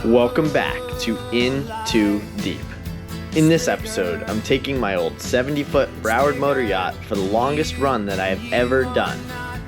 Welcome back to In Too Deep. In this episode, I'm taking my old 70-foot Broward motor yacht for the longest run that I have ever done.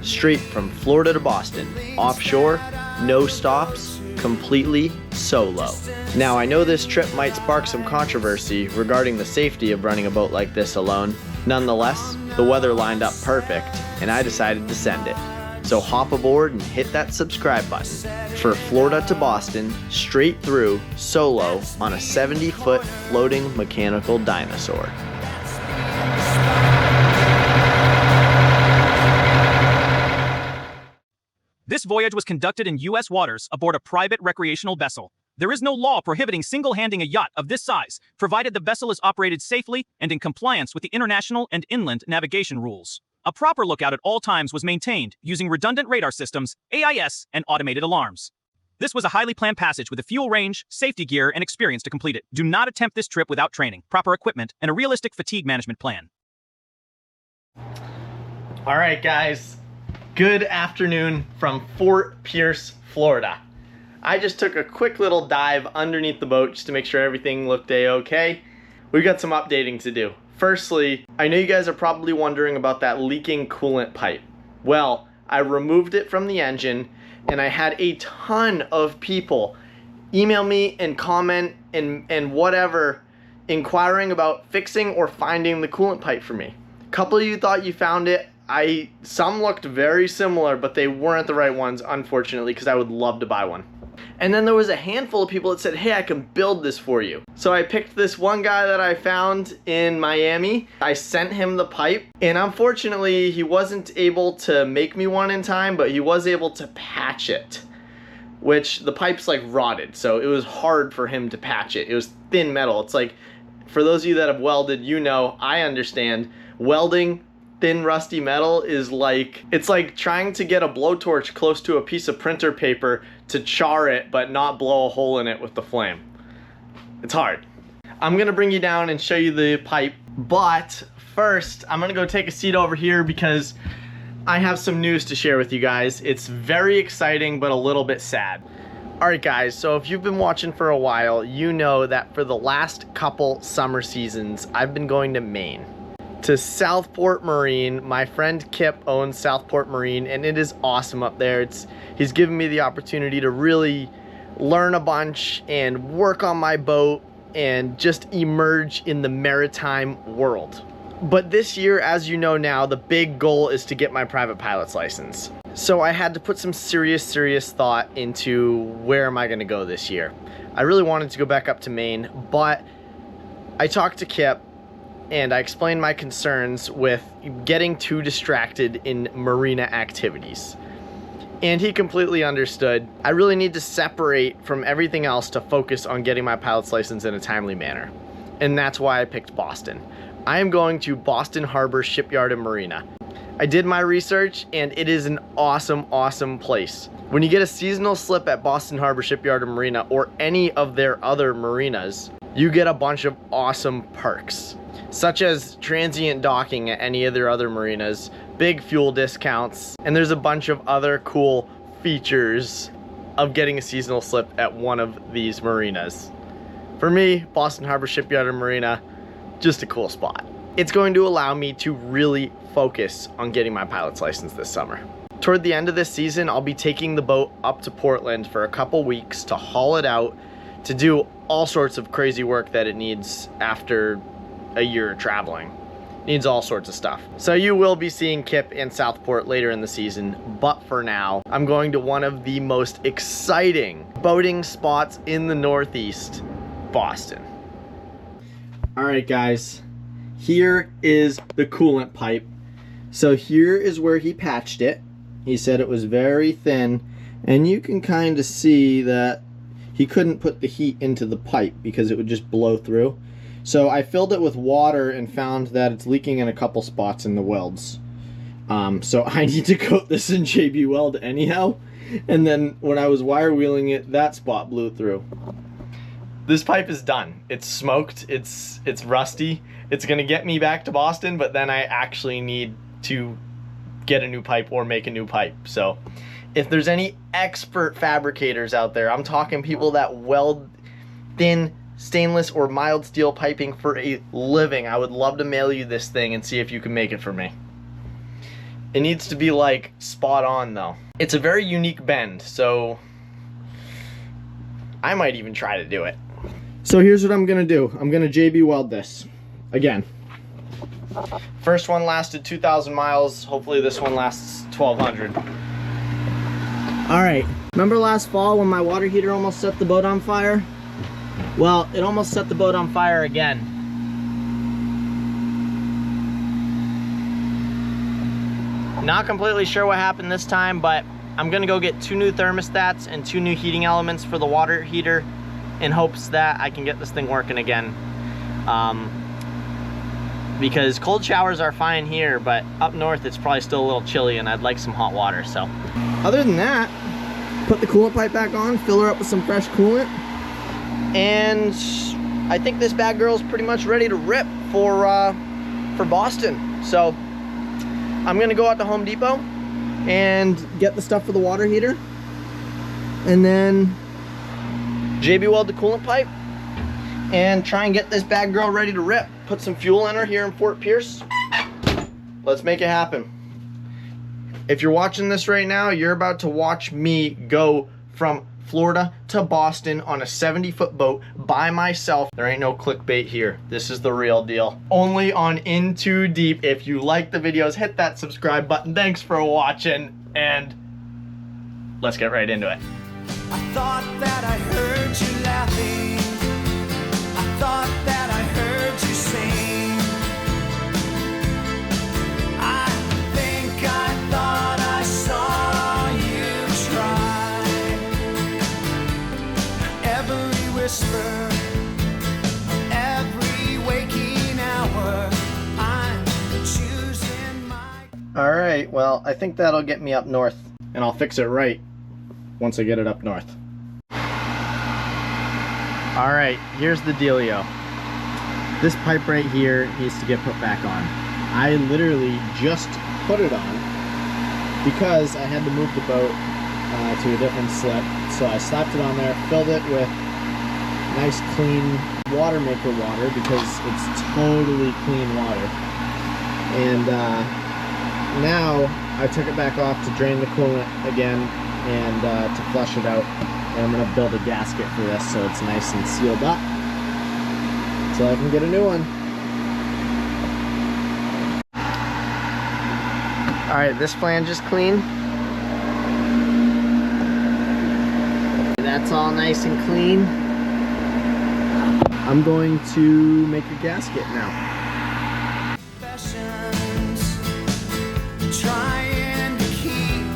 Straight from Florida to Boston, offshore, no stops, completely solo. Now, I know this trip might spark some controversy regarding the safety of running a boat like this alone. Nonetheless, the weather lined up perfect, and I decided to send it. So hop aboard and hit that subscribe button for Florida to Boston, straight through, solo, on a 70-foot floating mechanical dinosaur. This voyage was conducted in U.S. waters aboard a private recreational vessel. There is no law prohibiting single-handing a yacht of this size, provided the vessel is operated safely and in compliance with the international and inland navigation rules. A proper lookout at all times was maintained using redundant radar systems, AIS, and automated alarms. This was a highly planned passage with a fuel range, safety gear, and experience to complete it. Do not attempt this trip without training, proper equipment, and a realistic fatigue management plan. All right, guys. Good afternoon from Fort Pierce, Florida. I just took a quick little dive underneath the boat just to make sure everything looked a-okay. We've got some updating to do. Firstly, I know you guys are probably wondering about that leaking coolant pipe. Well, I removed it from the engine, and I had a ton of people email me and comment and whatever, inquiring about fixing or finding the coolant pipe for me. A couple of you thought you found it. Some looked very similar, but they weren't the right ones, unfortunately, because I would love to buy one. And then there was a handful of people that said, hey, I can build this for you. So I picked this one guy that I found in Miami. I sent him the pipe, and unfortunately, he wasn't able to make me one in time, but he was able to patch it, which the pipe's like rotted, so it was hard for him to patch it. It was thin metal. It's like, for those of you that have welded, you know, I understand, welding thin rusty metal is like, it's like trying to get a blowtorch close to a piece of printer paper to char it but not blow a hole in it with the flame. It's hard. I'm gonna bring you down and show you the pipe, but first I'm gonna go take a seat over here because I have some news to share with you guys. It's very exciting but a little bit sad. Alright guys, so if you've been watching for a while, you know that for the last couple summer seasons I've been going to Maine, to Southport Marine. My friend Kip owns Southport Marine, and it is awesome up there. He's given me the opportunity to really learn a bunch and work on my boat and just emerge in the maritime world. But this year, as you know now, the big goal is to get my private pilot's license. So I had to put some serious thought into where am I going to go this year. I really wanted to go back up to Maine, but I talked to Kip and I explained my concerns with getting too distracted in marina activities. And he completely understood. I really need to separate from everything else to focus on getting my pilot's license in a timely manner. And that's why I picked Boston. I am going to Boston Harbor Shipyard and Marina. I did my research, and it is an awesome place. When you get a seasonal slip at Boston Harbor Shipyard and Marina or any of their other marinas, you get a bunch of awesome perks, such as transient docking at any of their other marinas, big fuel discounts, and there's a bunch of other cool features of getting a seasonal slip at one of these marinas. For me, Boston Harbor Shipyard and Marina, just a cool spot. It's going to allow me to really focus on getting my pilot's license this summer. Toward the end of this season, I'll be taking the boat up to Portland for a couple weeks to haul it out, to do all sorts of crazy work that it needs after a year of traveling. Needs all sorts of stuff. So you will be seeing Kip in Southport later in the season, but for now, I'm going to one of the most exciting boating spots in the Northeast, Boston. All right, guys, here is the coolant pipe. So here is where he patched it. He said it was very thin, and you can kind of see that he couldn't put the heat into the pipe because it would just blow through. So I filled it with water and found that it's leaking in a couple spots in the welds. So I need to coat this in JB Weld anyhow. And then when I was wire wheeling it, that spot blew through. This pipe is done. It's smoked. It's rusty. It's gonna get me back to Boston, but then I actually need to get a new pipe or make a new pipe. So If there's any expert fabricators out there, I'm talking people that weld thin stainless or mild steel piping for a living, I would love to mail you this thing and see if you can make it for me. It needs to be like spot on though. It's a very unique bend, so I might even try to do it. So here's what I'm gonna do. I'm gonna JB weld this again. First one lasted 2,000 miles. Hopefully this one lasts 1,200. All right, remember last fall when my water heater almost set the boat on fire? Well, it almost set the boat on fire again. Not completely sure what happened this time, but I'm gonna go get 2 new thermostats and 2 new heating elements for the water heater in hopes that I can get this thing working again. Because cold showers are fine here, but up north it's probably still a little chilly and I'd like some hot water, so. Other than that, put the coolant pipe back on, fill her up with some fresh coolant, and I think this bad girl's pretty much ready to rip for Boston. So I'm gonna go out to Home Depot and get the stuff for the water heater, and then JB weld the coolant pipe and try and get this bad girl ready to rip. Put some fuel in her here in Fort Pierce. Let's make it happen. If you're watching this right now, you're about to watch me go from Florida to Boston on a 70-foot boat by myself. There ain't no clickbait here. This is the real deal. Only on In Too Deep. If you like the videos, hit that subscribe button. Thanks for watching, and let's get right into it. I thought that I heard you laughing. I thought that I heard you sing. I think I thought I saw you try. Every whisper, every waking hour, I'm choosing my... All right, well, I think that'll get me up north, and I'll fix it right once I get it up north. All right, here's the dealio. This pipe right here needs to get put back on. I literally just put it on because I had to move the boat to a different slip. So I slapped it on there, filled it with nice clean water maker water because it's totally clean water. And now I took it back off to drain the coolant again and to flush it out. And I'm gonna build a gasket for this so it's nice and sealed up so I can get a new one. All right, this flange is clean. That's all nice and clean. I'm going to make a gasket now. Trying to keep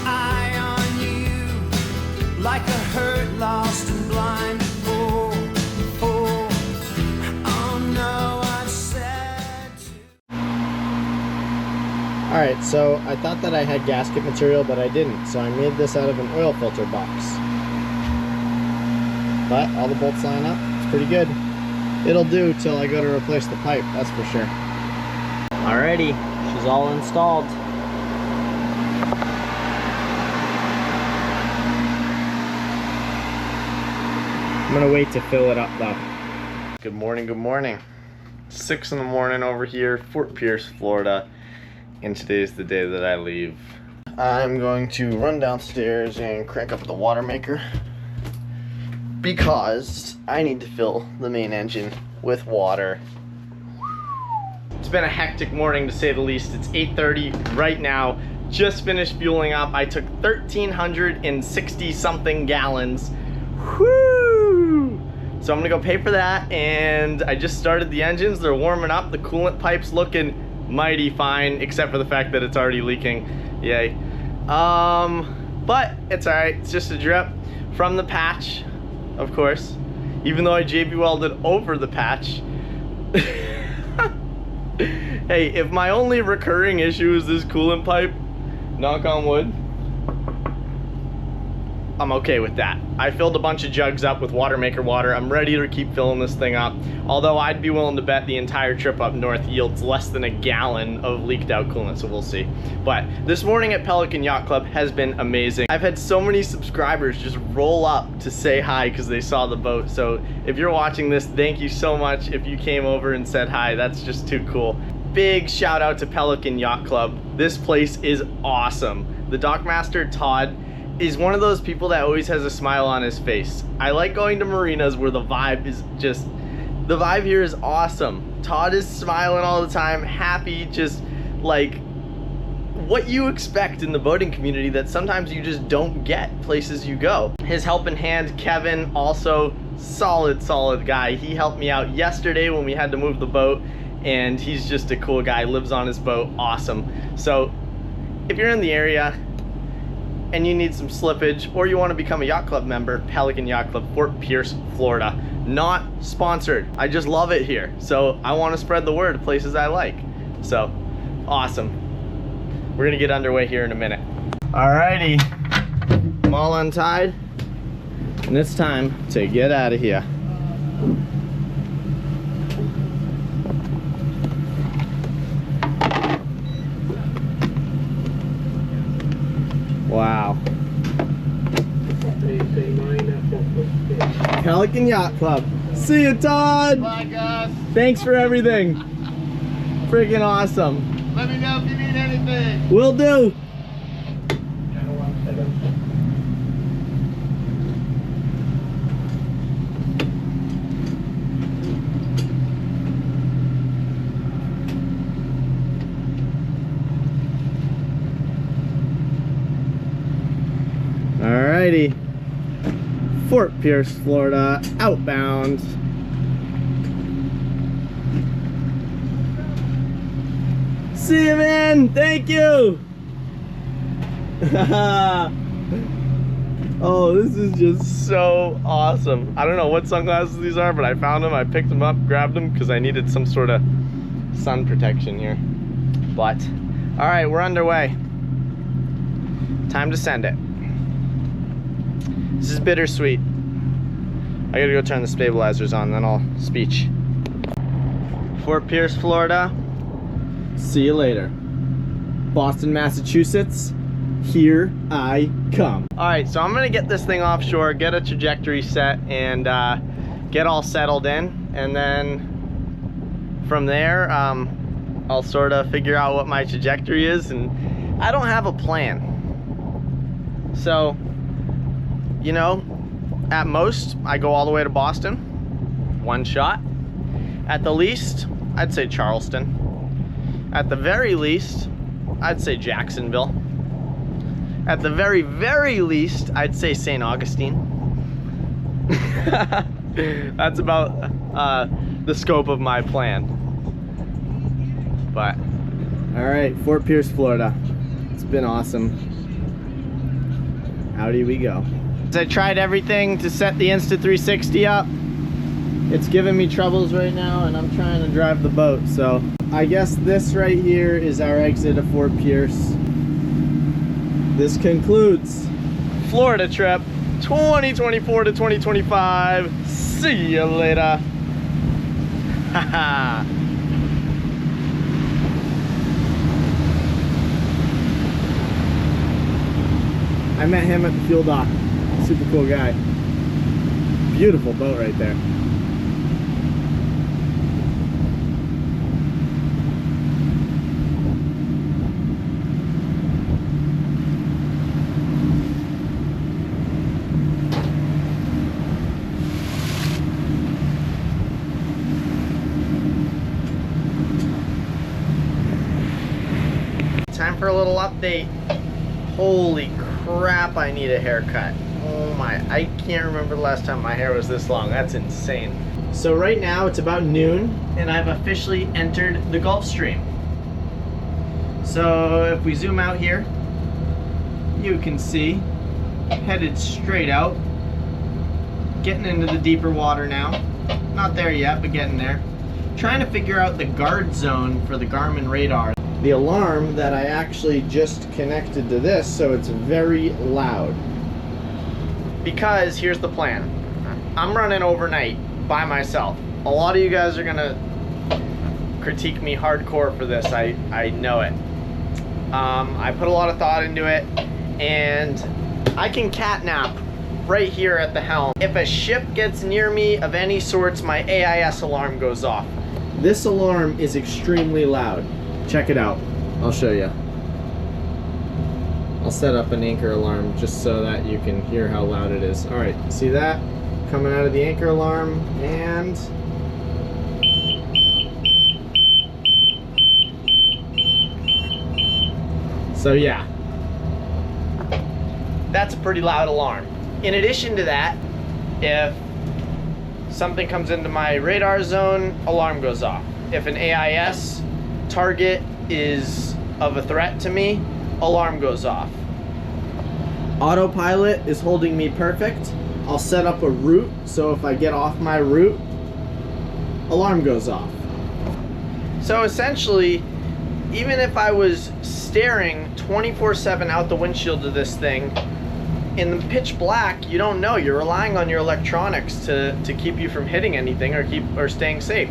eye on you like a hurt, lost and blind. Oh no, I've said to... All right, so I thought that I had gasket material, but I didn't. So I made this out of an oil filter box. But all the bolts line up, it's pretty good. It'll do till I go to replace the pipe, that's for sure. Alrighty, she's all installed. I'm gonna wait to fill it up though. Good morning, good morning. 6 in the morning over here, Fort Pierce, Florida. And today's the day that I leave. I'm going to run downstairs and crank up the water maker because I need to fill the main engine with water. It's been a hectic morning to say the least. It's 8:30 right now. Just finished fueling up. I took 1,360 something gallons. Whoo! So I'm gonna go pay for that, and I just started the engines. They're warming up. The coolant pipe's looking mighty fine, except for the fact that it's already leaking. Yay. But it's all right. It's just a drip from the patch, of course. Even though I JB welded over the patch. Hey, if my only recurring issue is this coolant pipe, knock on wood, I'm okay with that. I filled a bunch of jugs up with water maker water. I'm ready to keep filling this thing up. Although I'd be willing to bet the entire trip up north yields less than a gallon of leaked out coolant, so we'll see. But this morning at Pelican Yacht Club has been amazing. I've had so many subscribers just roll up to say hi because they saw the boat. So if you're watching this, thank you so much. If you came over and said hi, that's just too cool. Big shout out to Pelican Yacht Club. This place is awesome. The dockmaster, Todd, is one of those people that always has a smile on his face. I like going to marinas where the vibe is just, the vibe here is awesome. Todd is smiling all the time, happy, just like what you expect in the boating community that sometimes you just don't get places you go. His helping hand, Kevin, also solid guy. He helped me out yesterday when we had to move the boat, and he's just a cool guy, lives on his boat, awesome. So if you're in the area and you need some slippage, or you want to become a yacht club member, Pelican Yacht Club, Fort Pierce, Florida. Not sponsored. I just love it here. So I want to spread the word to places I like. So awesome. We're gonna get underway here in a minute. Alrighty, I'm all untied, and it's time to get out of here. Wow. Pelican Yacht Club. See you, Todd. Bye, guys. Thanks for everything. Freaking awesome. Let me know if you need anything. Will do. Alrighty, Fort Pierce, Florida, outbound. See you, man. Thank you. Oh, this is just so awesome. I don't know what sunglasses these are, but I found them. I picked them up, grabbed them because I needed some sort of sun protection here. But, all right, we're underway. Time to send it. This is bittersweet. I gotta go turn the stabilizers on, then I'll speech. Fort Pierce, Florida. See you later. Boston, Massachusetts. Here I come. All right, so I'm gonna get this thing offshore, get a trajectory set, and get all settled in. And then from there, I'll sort of figure out what my trajectory is. And I don't have a plan. So, you know, at most, I go all the way to Boston, one shot. At the least, I'd say Charleston. At the very least, I'd say Jacksonville. At the very, very least, I'd say St. Augustine. That's about the scope of my plan. But, all right, Fort Pierce, Florida. It's been awesome. Howdy we go. I tried everything to set the Insta360 up. It's giving me troubles right now, and I'm trying to drive the boat. So I guess this right here is our exit of Fort Pierce. This concludes Florida trip 2024 to 2025. See you later. Haha. I met him at the fuel dock. Super cool guy. Beautiful boat right there. Time for a little update. Holy crap, I need a haircut. Oh my, I can't remember the last time my hair was this long. That's insane. So right now it's about noon and I've officially entered the Gulf Stream. So if we zoom out here, you can see headed straight out, getting into the deeper water now. Not there yet, but getting there. Trying to figure out the guard zone for the Garmin radar. The alarm that I actually just connected to this, so it's very loud. because here's the plan. I'm running overnight by myself. A lot of you guys are gonna critique me hardcore for this. I know it. I put a lot of thought into it, and I can catnap right here at the helm. If a ship gets near me of any sorts, my AIS alarm goes off. This alarm is extremely loud. Check it out. I'll show you. I'll set up an anchor alarm just so that you can hear how loud it is. All right, see that? Coming out of the anchor alarm, and so yeah, that's a pretty loud alarm. In addition to that, if something comes into my radar zone, alarm goes off. If an AIS target is of a threat to me, alarm goes off. Autopilot is holding me perfect. I'll set up a route, so if I get off my route, alarm goes off. So essentially, even if I was staring 24/7 out the windshield of this thing, in the pitch black, you don't know. You're relying on your electronics to keep you from hitting anything or staying safe.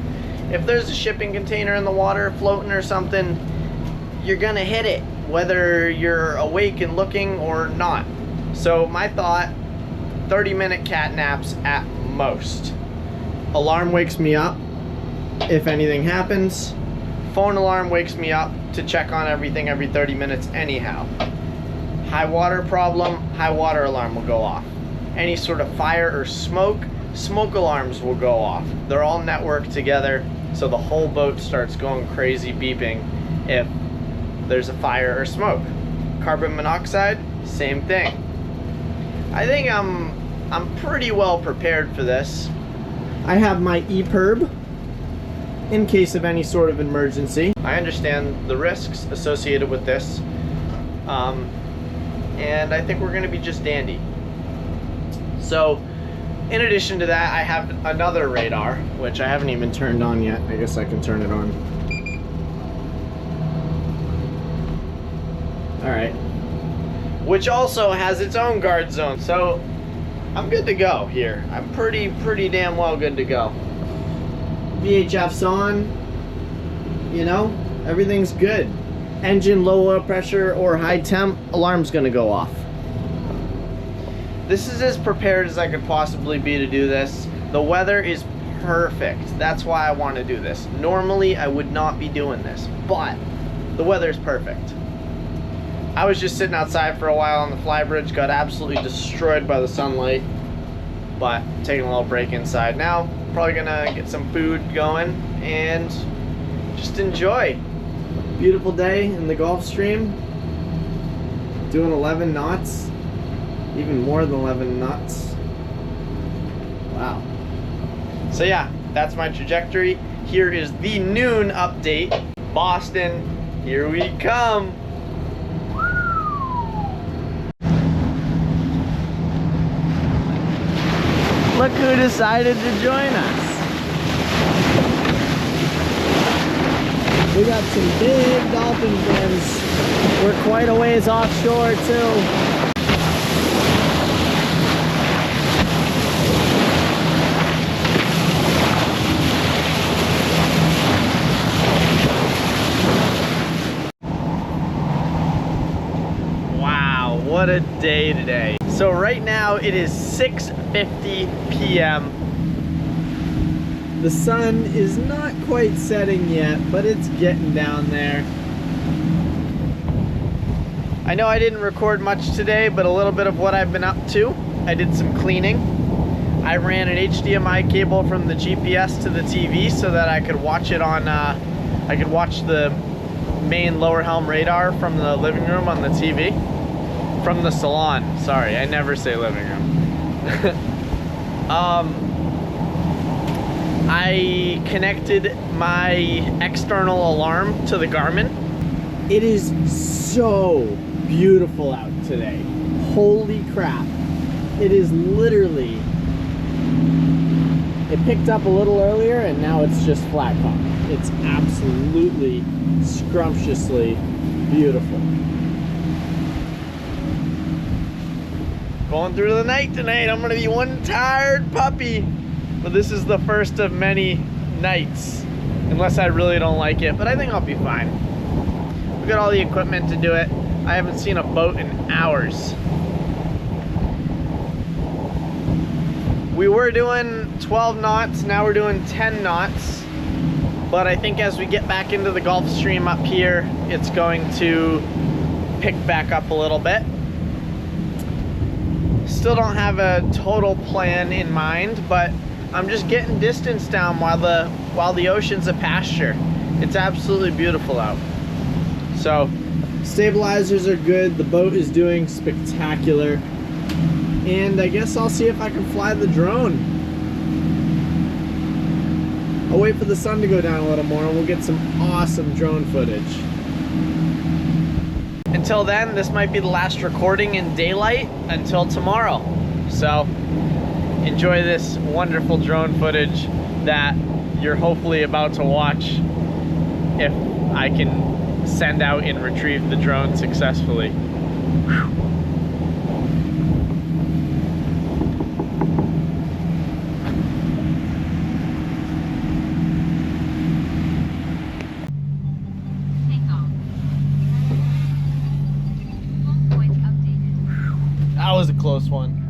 If there's a shipping container in the water floating or something, you're gonna hit it, whether you're awake and looking or not. So my thought, 30-minute cat naps at most. Alarm wakes me up if anything happens. Phone alarm wakes me up to check on everything every 30 minutes anyhow. High water problem, high water alarm will go off. Any sort of fire or smoke alarms will go off. They're all networked together, so the whole boat starts going crazy beeping if there's a fire or smoke. Carbon monoxide, same thing. I think I'm pretty well prepared for this. I have my EPIRB in case of any sort of emergency. I understand the risks associated with this. And I think we're gonna be just dandy. So, in addition to that, I have another radar, which I haven't even turned on yet. I guess I can turn it on. All right. Which also has its own guard zone. So, I'm good to go here. I'm pretty damn well good to go. VHF's on, you know, everything's good. Engine low oil pressure or high temp, alarm's gonna go off. This is as prepared as I could possibly be to do this. The weather is perfect. That's why I want to do this. Normally I would not be doing this, but the weather's perfect. I was just sitting outside for a while on the flybridge, got absolutely destroyed by the sunlight, but taking a little break inside now. Probably gonna get some food going and just enjoy. Beautiful day in the Gulf Stream, doing 11 knots, even more than 11 knots. Wow. So yeah, that's my trajectory. Here is the noon update. Boston, here we come. Look who decided to join us. We got some big dolphin fins. We're quite a ways offshore too. Wow, what a day today. So right now it is 6:50 p.m. The sun is not quite setting yet, but it's getting down there. I know I didn't record much today, but a little bit of what I've been up to. I did some cleaning. I ran an HDMI cable from the GPS to the TV so that I could watch it on, I could watch the main lower helm radar from the living room on the TV. From the salon, sorry, I never say living room. I connected my external alarm to the Garmin. It is so beautiful out today. Holy crap. It is literally, it picked up a little earlier and now it's just flat calm. It's absolutely scrumptiously beautiful. going through the night tonight. I'm gonna be one tired puppy. But this is the first of many nights. Unless I really don't like it, but I think I'll be fine. We got all the equipment to do it. I haven't seen a boat in hours. We were doing 12 knots, now we're doing 10 knots. But I think as we get back into the Gulf Stream up here, it's going to pick back up a little bit. Still don't have a total plan in mind, but I'm just getting distance down while the ocean's a pasture. It's absolutely beautiful out. So, stabilizers are good, the boat is doing spectacular, and I guess I'll see if I can fly the drone. I'll wait for the sun to go down a little more and we'll get some awesome drone footage. Until then, this might be the last recording in daylight until tomorrow. So, enjoy this wonderful drone footage that you're hopefully about to watch if I can send out and retrieve the drone successfully. Whew. That was a close one.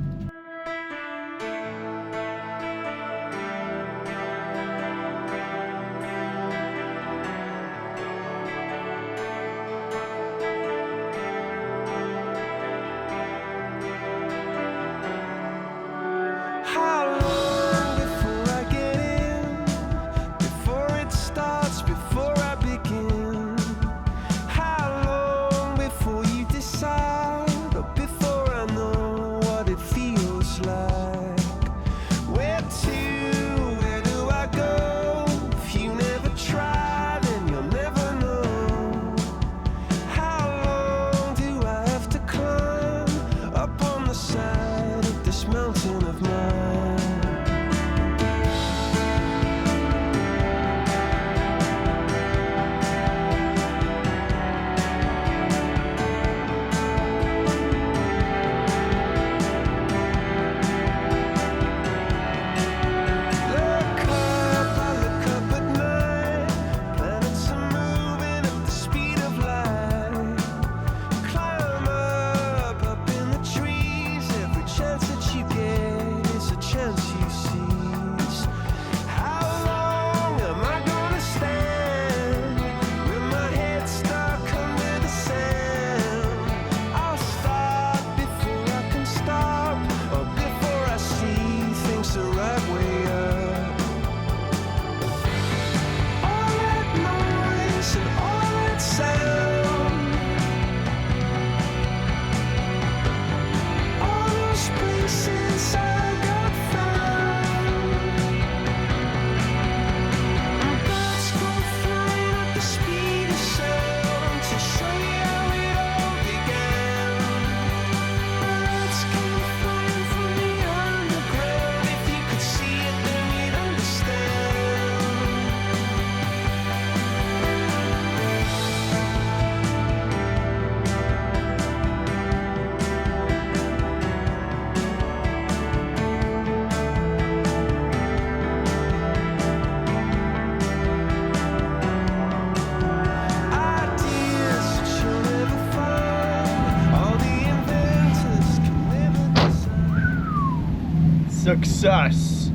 Success.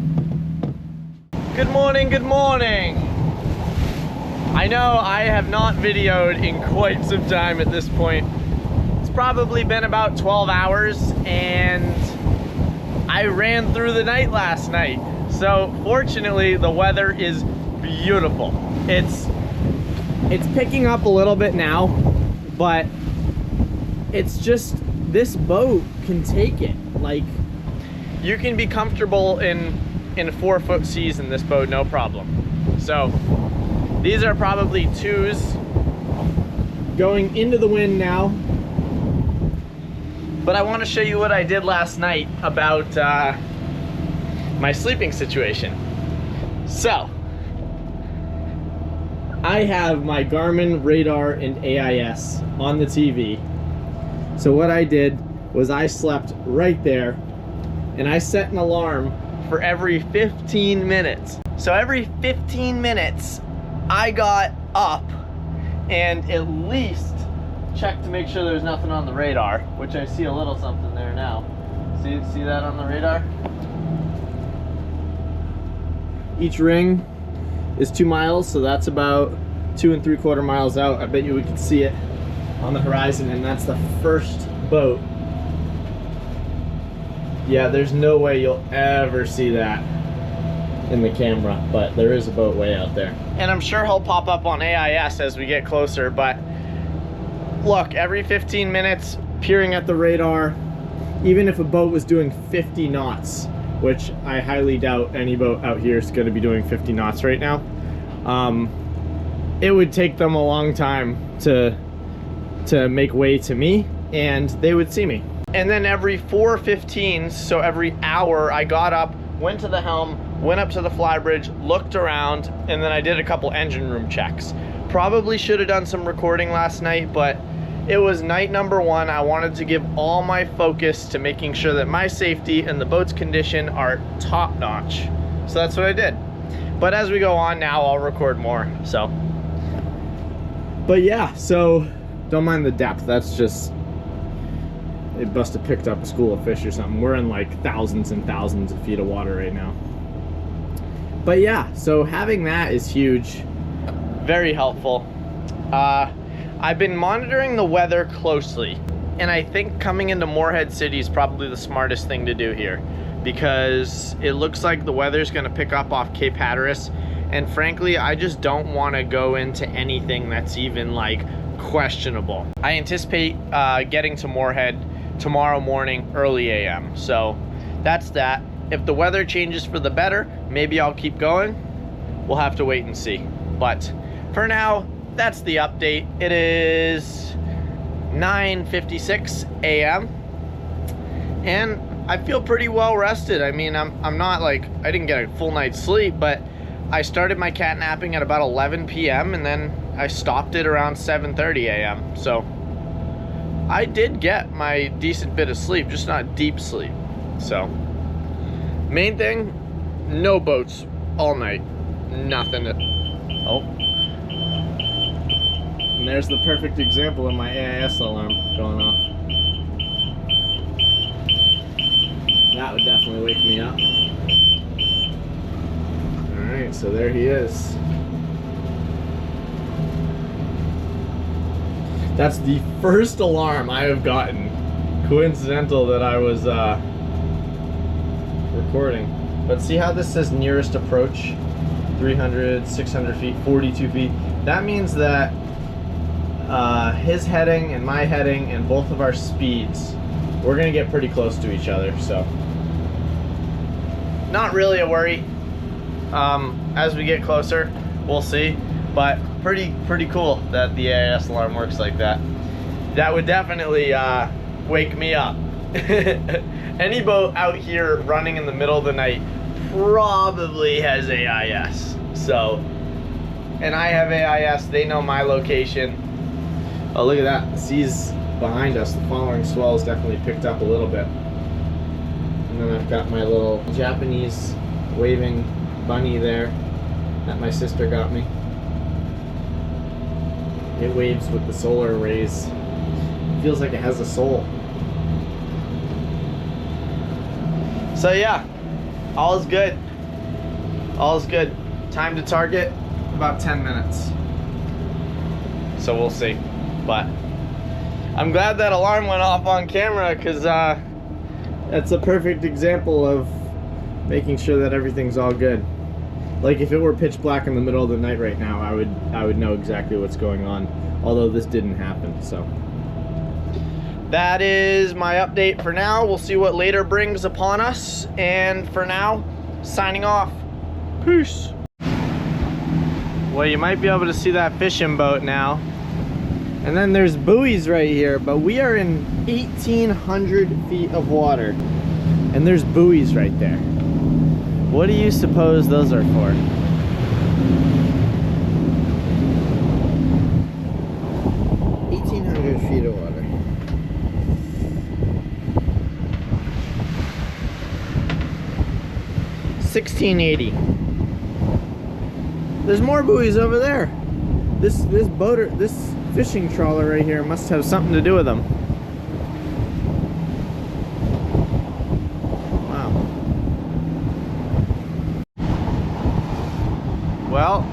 Good morning, good morning. I know I have not videoed in quite some time at this point. It's probably been about 12 hours and I ran through the night last night. So fortunately the weather is beautiful. It's picking up a little bit now, but it's just, this boat can take it. Like, you can be comfortable in 4-foot seas in this boat, no problem. So these are probably 2s going into the wind now. But I want to show you what I did last night about my sleeping situation. So I have my Garmin radar and AIS on the TV. So what I did was I slept right there, and I set an alarm for every 15 minutes. So every 15 minutes, I got up and at least checked to make sure there's nothing on the radar, which I see a little something there now. See that on the radar? Each ring is 2 miles, so that's about 2 3/4 miles out. I bet you we could see it on the horizon, and that's the first boat. Yeah, there's no way you'll ever see that in the camera, but there is a boat way out there. And I'm sure he'll pop up on AIS as we get closer, but look, every 15 minutes, peering at the radar, even if a boat was doing 50 knots, which I highly doubt any boat out here is going to be doing 50 knots right now, it would take them a long time to make way to me, and they would see me. And then every 4:15, so every hour, I got up, went to the helm, went up to the flybridge, looked around, and then I did a couple engine room checks. Probably should have done some recording last night, but it was night number 1. I wanted to give all my focus to making sure that my safety and the boat's condition are top notch. So that's what I did. But as we go on now, I'll record more, so. But yeah, so don't mind the depth. That's just, it must have picked up a school of fish or something. We're in like thousands and thousands of feet of water right now. But yeah, so having that is huge. Very helpful. I've been monitoring the weather closely, and I think coming into Morehead City is probably the smartest thing to do here, because it looks like the weather's gonna pick up off Cape Hatteras, and frankly, I just don't wanna go into anything that's even like questionable. I anticipate getting to Morehead tomorrow morning, early AM, so that's that. If the weather changes for the better, maybe I'll keep going. We'll have to wait and see. But for now, that's the update. It is 9:56 AM, and I feel pretty well rested. I mean, I'm not like, I didn't get a full night's sleep, but I started my cat napping at about 11 PM, and then I stopped it around 7:30 AM. So I did get my decent bit of sleep, just not deep sleep. So main thing, no boats all night, nothing. Oh, and there's the perfect example of my AIS alarm going off. That would definitely wake me up. Alright, so there he is. That's the first alarm I have gotten. Coincidental that I was recording. But see how this says nearest approach? 300, 600 feet, 42 feet. That means that his heading and my heading and both of our speeds, we're gonna get pretty close to each other, so. Not really a worry. As we get closer, we'll see. But pretty cool that the AIS alarm works like that. That would definitely wake me up. Any boat out here running in the middle of the night probably has AIS. So, and I have AIS, they know my location. Oh, look at that, the sea's behind us. The following swell's definitely picked up a little bit. And then I've got my little Japanese waving bunny there that my sister got me. It waves with the solar rays. It feels like it has a soul. So yeah, all is good. All is good. Time to target, about 10 minutes. So we'll see. But I'm glad that alarm went off on camera, because that's a perfect example of making sure that everything's all good. Like if it were pitch black in the middle of the night right now, I would know exactly what's going on. Although this didn't happen, so. That is my update for now. We'll see what later brings upon us. And for now, signing off. Peace. Well, you might be able to see that fishing boat now. And then there's buoys right here, but we are in 1,800 feet of water. And there's buoys right there. What do you suppose those are for? Feet of water. 1680. There's more buoys over there. This fishing trawler right here must have something to do with them. Wow. Well,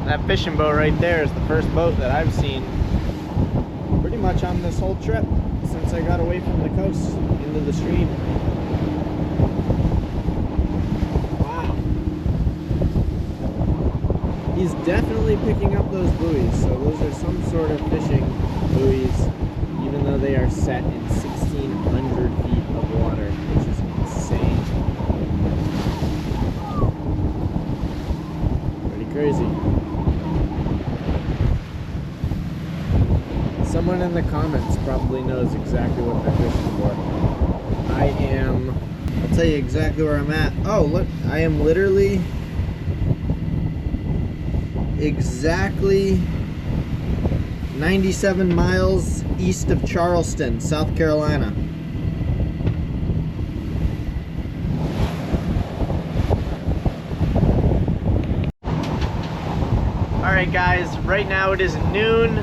that fishing boat right there is the first boat that I've seen pretty much on this whole trip since I got away from the coast into the stream. Wow. He's definitely picking up those buoys, so those are some sort of fishing buoys, even though they are set in 1,600 feet of water, which is insane. Pretty crazy. Someone in the comments probably knows exactly what they're fishing for. I'll tell you exactly where I'm at. Oh, look, I am literally exactly 97 miles east of Charleston, South Carolina. Alright guys, right now it is noon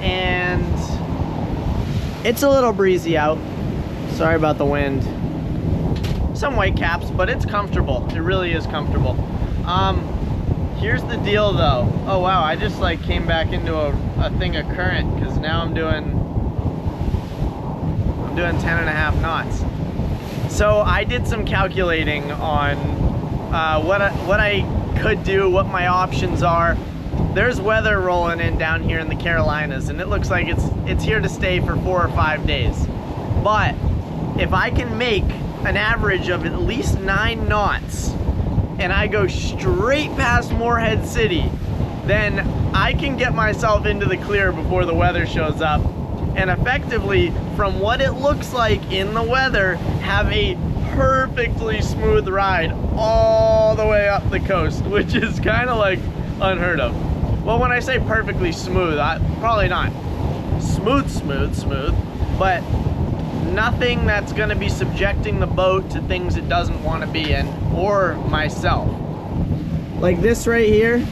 and it's a little breezy out. Sorry about the wind. Some white caps, but it's comfortable. It really is comfortable. Here's the deal though. Oh wow, I just like came back into a thing of current because now I'm doing 10.5 knots. So I did some calculating on what I could do, what my options are. There's weather rolling in down here in the Carolinas, and it looks like it's here to stay for 4 or 5 days. But if I can make an average of at least 9 knots, and I go straight past Morehead City, then I can get myself into the clear before the weather shows up, and effectively, from what it looks like in the weather, have a perfectly smooth ride all the way up the coast, which is kind of like unheard of. Well, when I say perfectly smooth, probably not smooth, but nothing that's going to be subjecting the boat to things it doesn't want to be in, or myself. Like this right here,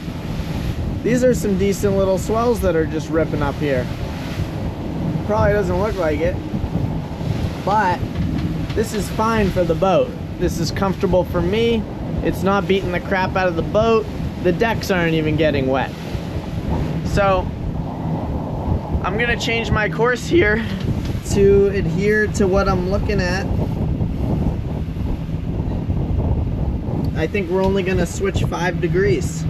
these are some decent little swells that are just ripping up here. Probably doesn't look like it, but this is fine for the boat. This is comfortable for me. It's not beating the crap out of the boat. The decks aren't even getting wet. So I'm gonna change my course here to adhere to what I'm looking at. I think we're only gonna switch 5 degrees.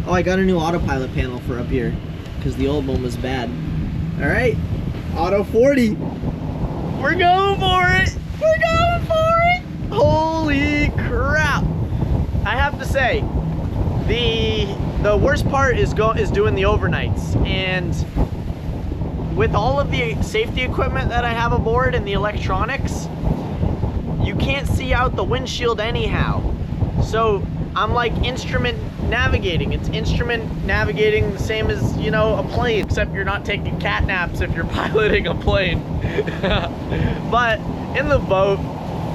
Oh, I got a new autopilot panel for up here because the old one was bad. All right, auto 40. We're going for it. We're going for it. Holy crap. I have to say, the worst part is doing the overnights, and with all of the safety equipment that I have aboard and the electronics, you can't see out the windshield anyhow. So I'm like instrument navigating. It's instrument navigating the same as, you know, a plane, except you're not taking cat naps if you're piloting a plane. But in the boat,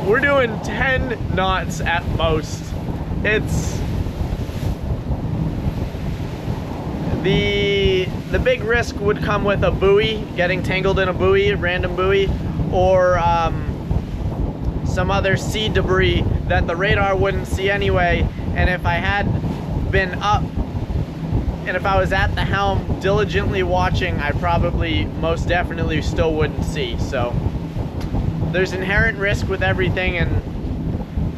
we're doing 10 knots at most. It's the big risk would come with a buoy, getting tangled in a buoy, a random buoy, or some other sea debris that the radar wouldn't see anyway. And if I had been up and if I was at the helm diligently watching, I probably most definitely still wouldn't see. So there's inherent risk with everything, and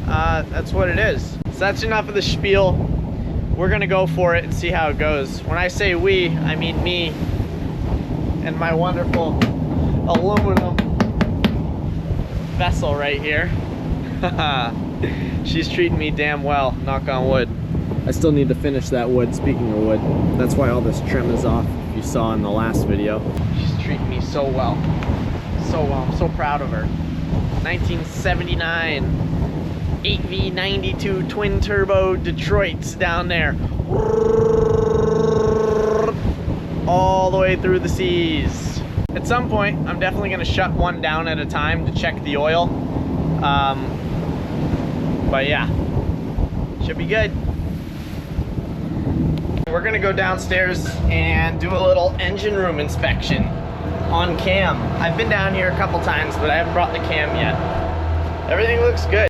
that's what it is. So that's enough of the spiel. We're gonna go for it and see how it goes. When I say we, I mean me and my wonderful aluminum vessel right here. She's treating me damn well, knock on wood. I still need to finish that wood, speaking of wood. That's why all this trim is off, if you saw in the last video. She's treating me so well. So well, I'm so proud of her. 1979 8V92 twin turbo Detroits down there. All the way through the seas. At some point, I'm definitely gonna shut one down at a time to check the oil. But yeah, should be good. We're gonna go downstairs and do a little engine room inspection on cam. I've been down here a couple times, but I haven't brought the cam yet. Everything looks good.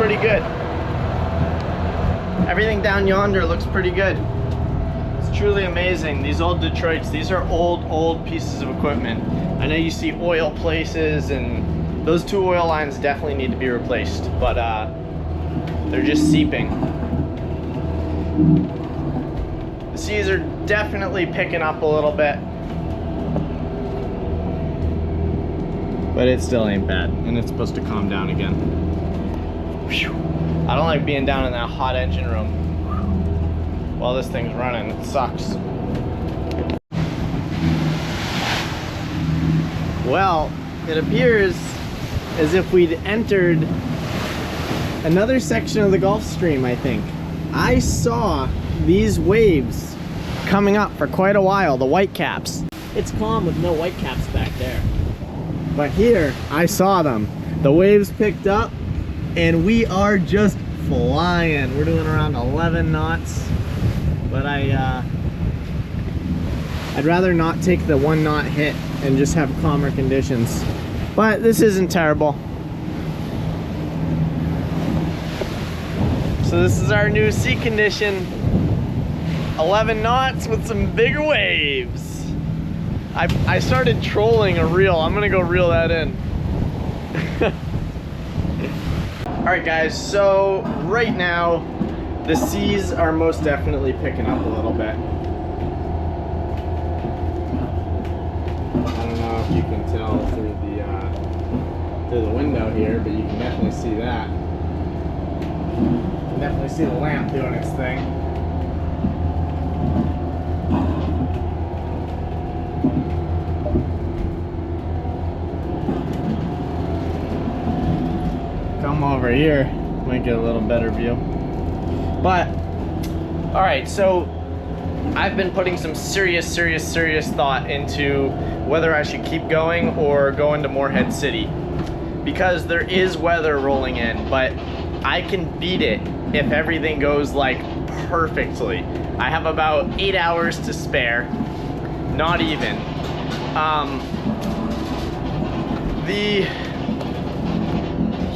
pretty good. Everything down yonder looks pretty good. It's truly amazing. These old Detroits, these are old pieces of equipment. I know you see oil places, and those two oil lines definitely need to be replaced, but they're just seeping. The seas are definitely picking up a little bit, but it still ain't bad, and it's supposed to calm down again. Whew. I don't like being down in that hot engine room while this thing's running. It sucks. Well, it appears as if we'd entered another section of the Gulf Stream, I think. I saw these waves coming up for quite a while, the whitecaps. It's calm with no whitecaps back there. But here, I saw them. The waves picked up, and we are just flying. We're doing around 11 knots, but I'd rather not take the 1 knot hit and just have calmer conditions. But this isn't terrible. So this is our new sea condition. 11 knots with some bigger waves. I started trolling a reel. I'm gonna go reel that in. All right guys, so right now the seas are most definitely picking up a little bit. I don't know if you can tell through the window here, but you can definitely see that. You can definitely see the lamp doing its thing. Come over here, might get a little better view. But all right, so I've been putting some serious thought into whether I should keep going or go into Morehead City, because there is weather rolling in, but I can beat it if everything goes like perfectly. I have about 8 hours to spare, not even.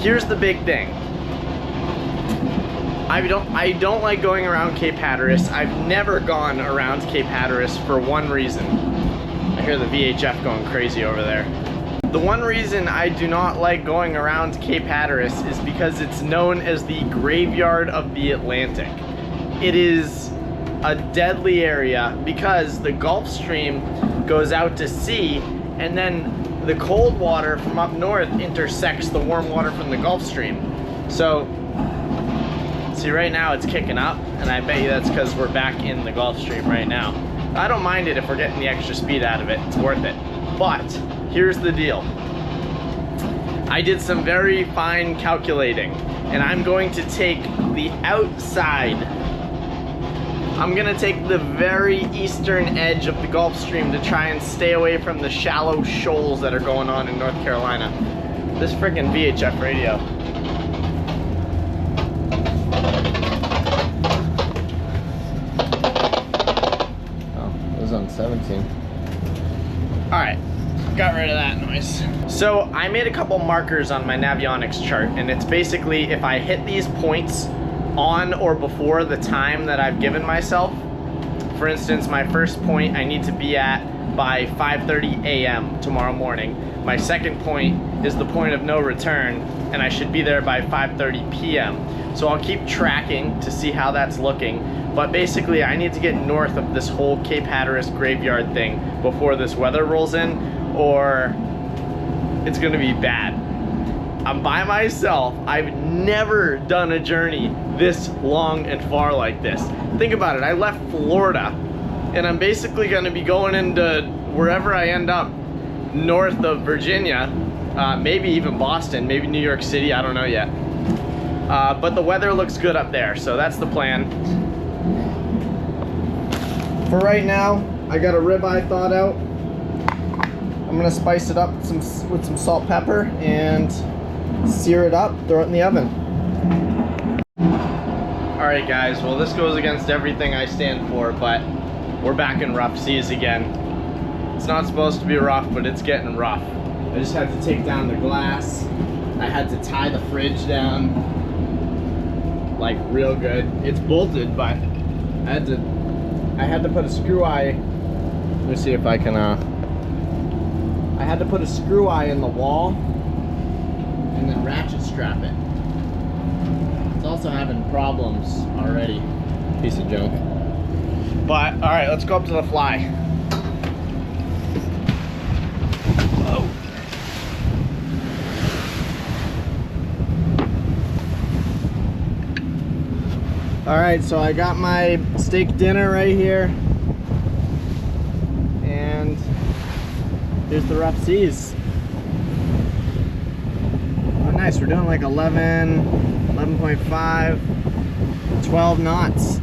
Here's the big thing. I don't like going around Cape Hatteras. I've never gone around Cape Hatteras for one reason. I hear the VHF going crazy over there. The one reason I do not like going around Cape Hatteras is because it's known as the graveyard of the Atlantic. It is a deadly area because the Gulf Stream goes out to sea, and then the cold water from up north intersects the warm water from the Gulf Stream. So, see, right now it's kicking up, and I bet you that's because we're back in the Gulf Stream right now. I don't mind it if we're getting the extra speed out of it. It's worth it. But here's the deal. I did some very fine calculating, and I'm going to take the outside. I'm gonna take the very eastern edge of the Gulf Stream to try and stay away from the shallow shoals that are going on in North Carolina. This freaking VHF radio. Oh, it was on 17. All right, got rid of that noise. So I made a couple markers on my Navionics chart, and it's basically if I hit these points on or before the time that I've given myself. For instance, my first point I need to be at by 5:30 a.m. tomorrow morning. My second point is the point of no return, and I should be there by 5:30 p.m. So I'll keep tracking to see how that's looking, but basically I need to get north of this whole Cape Hatteras graveyard thing before this weather rolls in, or it's gonna be bad. I'm by myself. I've never done a journey this long and far like this. Think about it. I left Florida, and I'm basically going to be going into wherever I end up north of Virginia, maybe even Boston, maybe New York City. I don't know yet. But the weather looks good up there, so that's the plan. For right now, I got a ribeye thawed out. I'm going to spice it up with some salt, pepper, and sear it up, throw it in the oven. All right guys, well this goes against everything I stand for, but we're back in rough seas again. It's not supposed to be rough, but it's getting rough. I just had to take down the glass. I had to tie the fridge down like real good. It's bolted, but I had to put a screw eye. Let me see if I can I had to put a screw eye in the wall and then ratchet strap it. It's also having problems already. Piece of junk. But, alright, let's go up to the fly. Oh. Alright, so I got my steak dinner right here. And here's the rough seas. Nice, we're doing like 11.5, 12 knots.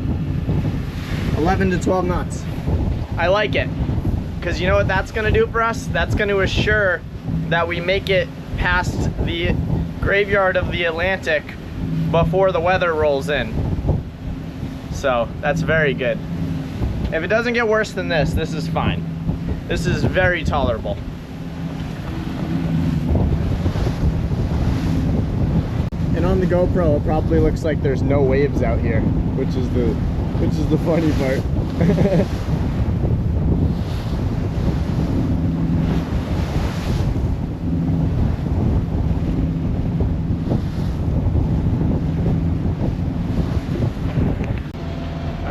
11 to 12 knots. I like it. Because you know what that's gonna do for us? That's gonna assure that we make it past the graveyard of the Atlantic before the weather rolls in. So that's very good. If it doesn't get worse than this is fine. This is very tolerable. And on the GoPro, it probably looks like there's no waves out here, which is the funny part.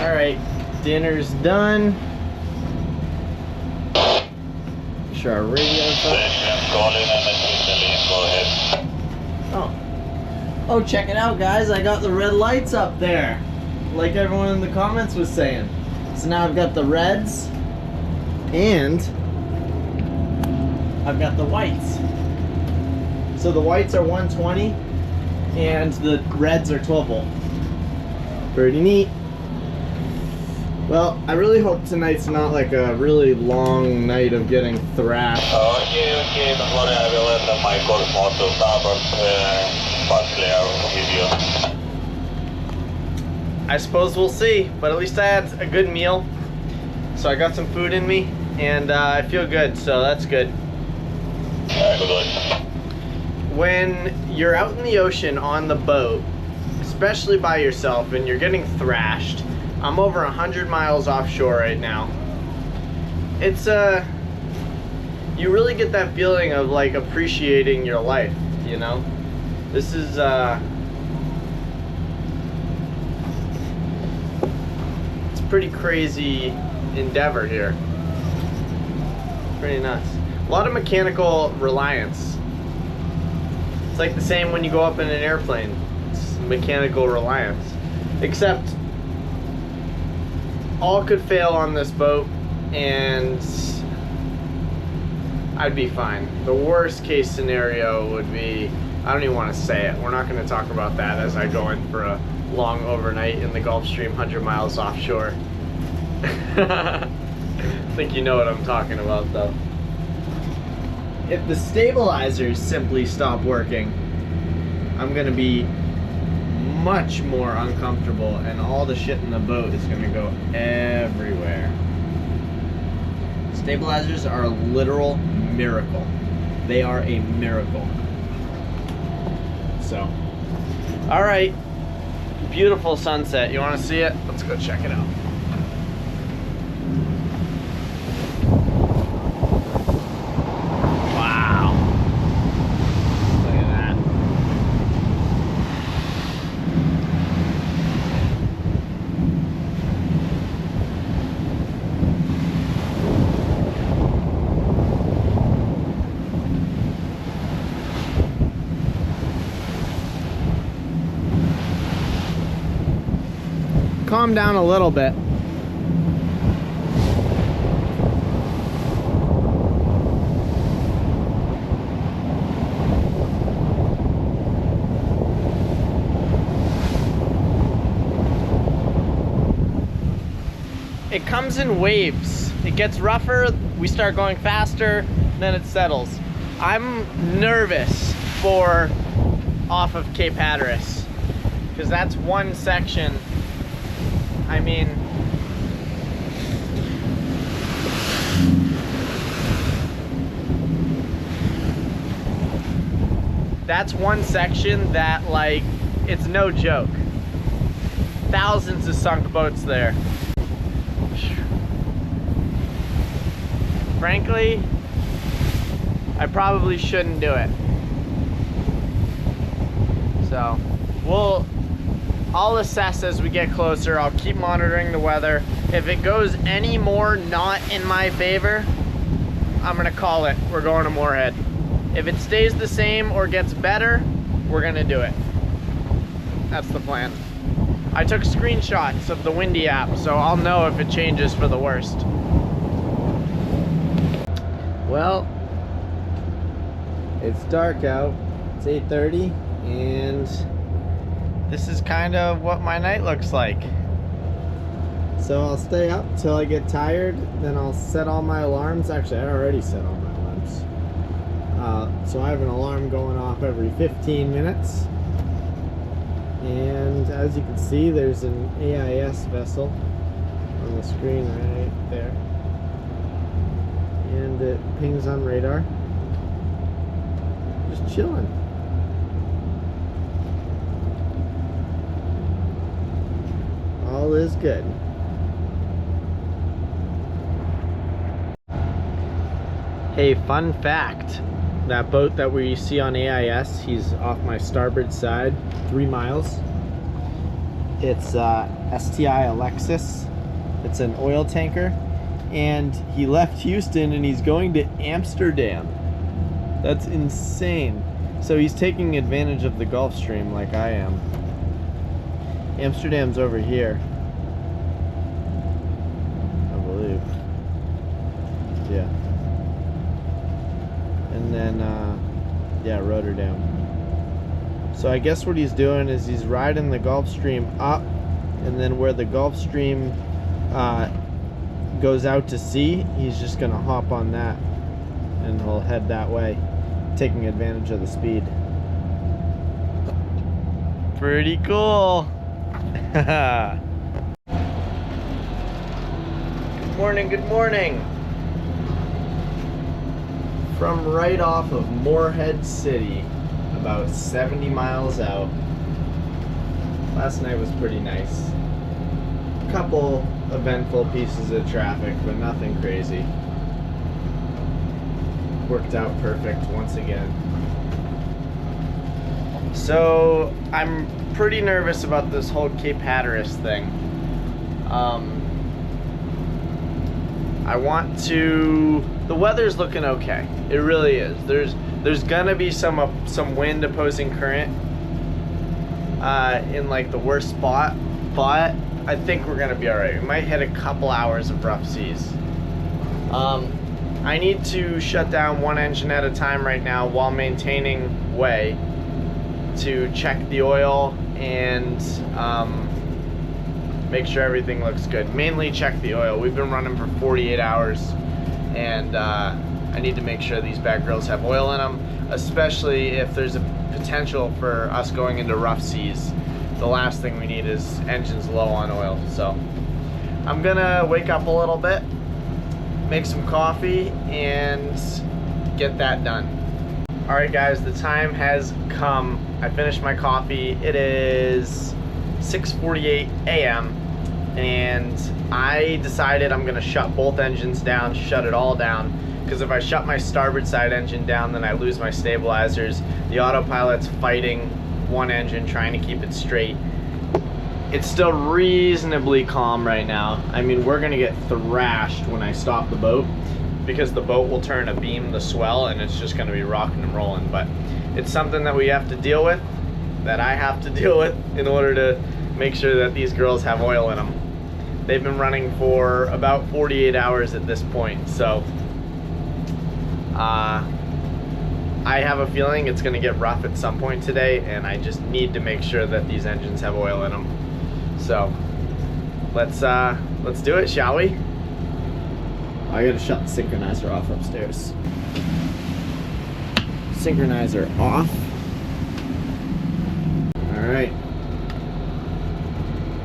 All right, dinner's done. Sure, our radio's up. Oh, check it out, guys. I got the red lights up there, like everyone in the comments was saying. So now I've got the reds and I've got the whites. So the whites are 120 and the reds are 12 volt. Pretty neat. Well, I really hope tonight's not like a really long night of getting thrashed. Okay, don't worry, I will let my course motor I suppose we'll see, but at least I had a good meal. So I got some food in me, and I feel good, so that's good. Good. When you're out in the ocean on the boat, especially by yourself, and you're getting thrashed, I'm over 100 miles offshore right now. It's you really get that feeling of like appreciating your life, you know? This is it's a pretty crazy endeavor here. Pretty nuts. A lot of mechanical reliance. It's like the same when you go up in an airplane. It's mechanical reliance. Except all could fail on this boat and I'd be fine. The worst case scenario would be, I don't even want to say it. We're not going to talk about that as I go in for a long overnight in the Gulf Stream 100 miles offshore. I think you know what I'm talking about though. If the stabilizers simply stop working, I'm going to be much more uncomfortable and all the shit in the boat is going to go everywhere. Stabilizers are a literal miracle. They are a miracle. So, all right, beautiful sunset. You want to see it? Let's go check it out. Wow. Look at that. Calm down a little bit. It comes in waves. It gets rougher, we start going faster, then it settles. I'm nervous for off of Cape Hatteras because that's one section. I mean, that's one section that, like, it's no joke. Thousands of sunk boats there. Frankly, I probably shouldn't do it. So, I'll assess as we get closer. I'll keep monitoring the weather. If it goes any more not in my favor, I'm gonna call it. We're going to Moorhead. If it stays the same or gets better, we're gonna do it. That's the plan. I took screenshots of the Windy app, so I'll know if it changes for the worst. Well, it's dark out. It's 8:30 and this is kind of what my night looks like. So I'll stay up till I get tired, then I'll set all my alarms. Actually, I already set all my alarms. So I have an alarm going off every 15 minutes. And as you can see, there's an AIS vessel on the screen right there. And it pings on radar. Just chilling. All is good. Hey, fun fact. That boat that we see on AIS, he's off my starboard side, 3 miles. It's STI Alexis. It's an oil tanker. And he left Houston and he's going to Amsterdam. That's insane. So he's taking advantage of the Gulf Stream like I am. Amsterdam's over here, I believe. Yeah. And then, yeah, Rotterdam. So I guess what he's doing is he's riding the Gulf Stream up, and then where the Gulf Stream goes out to sea, he's just gonna hop on that and he'll head that way, taking advantage of the speed. Pretty cool. Good morning, good morning. From right off of Moorhead City, about 70 miles out. Last night was pretty nice. Couple eventful pieces of traffic, but nothing crazy. Worked out perfect once again. So I'm pretty nervous about this whole Cape Hatteras thing. I want to. The weather's looking okay. It really is. There's gonna be some wind opposing current in like the worst spot, but I think we're gonna be all right. We might hit a couple hours of rough seas. I need to shut down one engine at a time right now while maintaining way to check the oil and make sure everything looks good. Mainly check the oil. We've been running for 48 hours and I need to make sure these bad girls have oil in them, especially if there's a potential for us going into rough seas. The last thing we need is engines low on oil. So I'm gonna wake up a little bit, make some coffee, and get that done. All right, guys, the time has come. I finished my coffee. It is 6:48 a.m. and I decided I'm gonna shut both engines down, shut it all down, because if I shut my starboard side engine down, then I lose my stabilizers. The autopilot's fighting one engine, trying to keep it straight. It's still reasonably calm right now. I mean, we're gonna get thrashed when I stop the boat, because the boat will turn abeam the swell and it's just gonna be rocking and rolling. But it's something that we have to deal with, that I have to deal with in order to make sure that these girls have oil in them. They've been running for about 48 hours at this point, so I have a feeling it's gonna get rough at some point today, and I just need to make sure that these engines have oil in them. So let's do it, shall we? I gotta shut the synchronizer off upstairs. Synchronizer off. All right.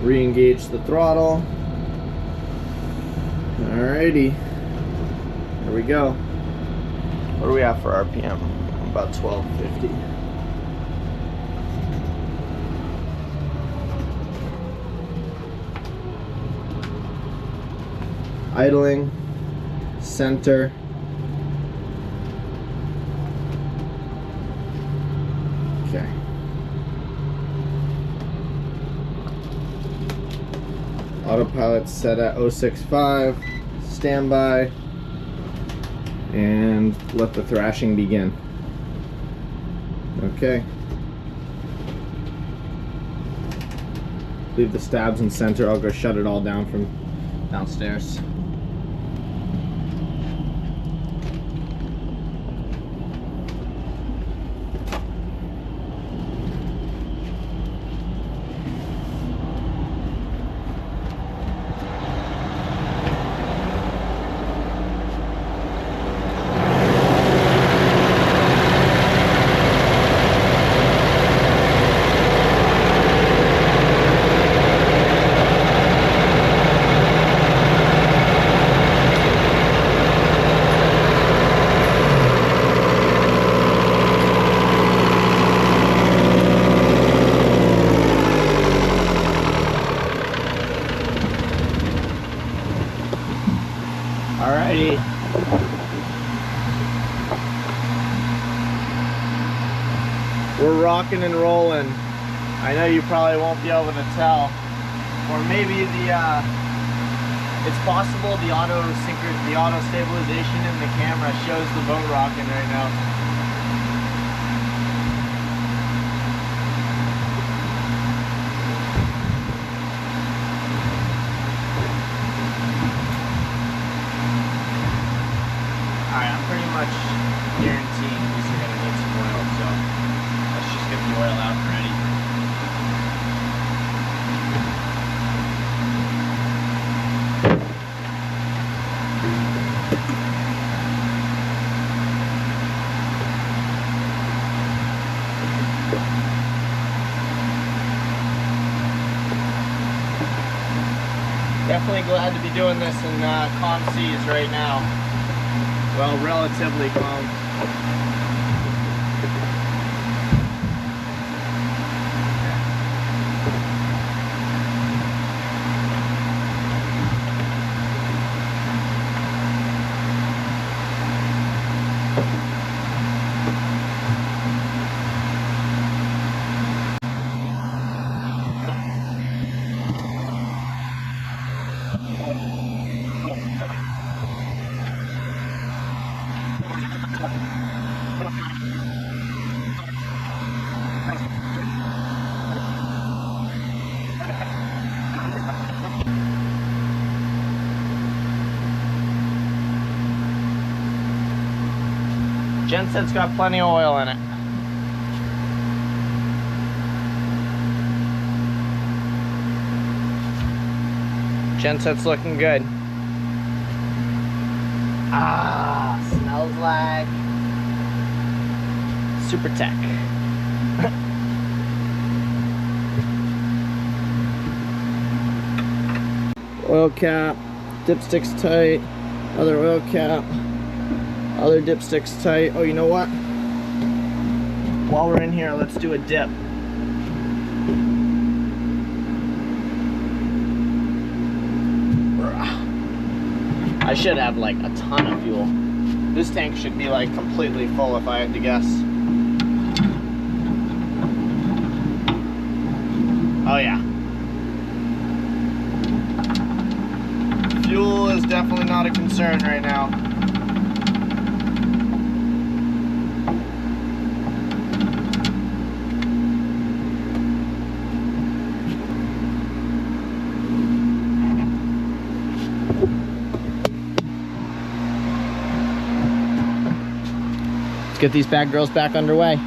Re-engage the throttle. Alrighty. Here we go. What do we have for RPM? About 1250. Idling, center. Okay. Autopilot set at 065. Standby. And let the thrashing begin. Okay. Leave the stabs in center. I'll go shut it all down from downstairs. We're rocking and rolling. I know you probably won't be able to tell, or maybe it's possible the auto stabilization in the camera shows the boat rocking right now. Alright, I'm pretty much guaranteeing these are gonna need some oil, so let's just get the oil out and ready. Definitely glad to be doing this in calm seas right now. Well, relatively calm. Genset's got plenty of oil in it. Genset's looking good. Ah, smells like Super Tech. Oil cap, dipsticks tight, other oil cap, other dipsticks tight. Oh, you know what? While we're in here, let's do a dip. I should have like a ton of fuel. This tank should be like completely full if I had to guess. Oh yeah. Fuel is definitely not a concern right now. Let's get these bad girls back underway.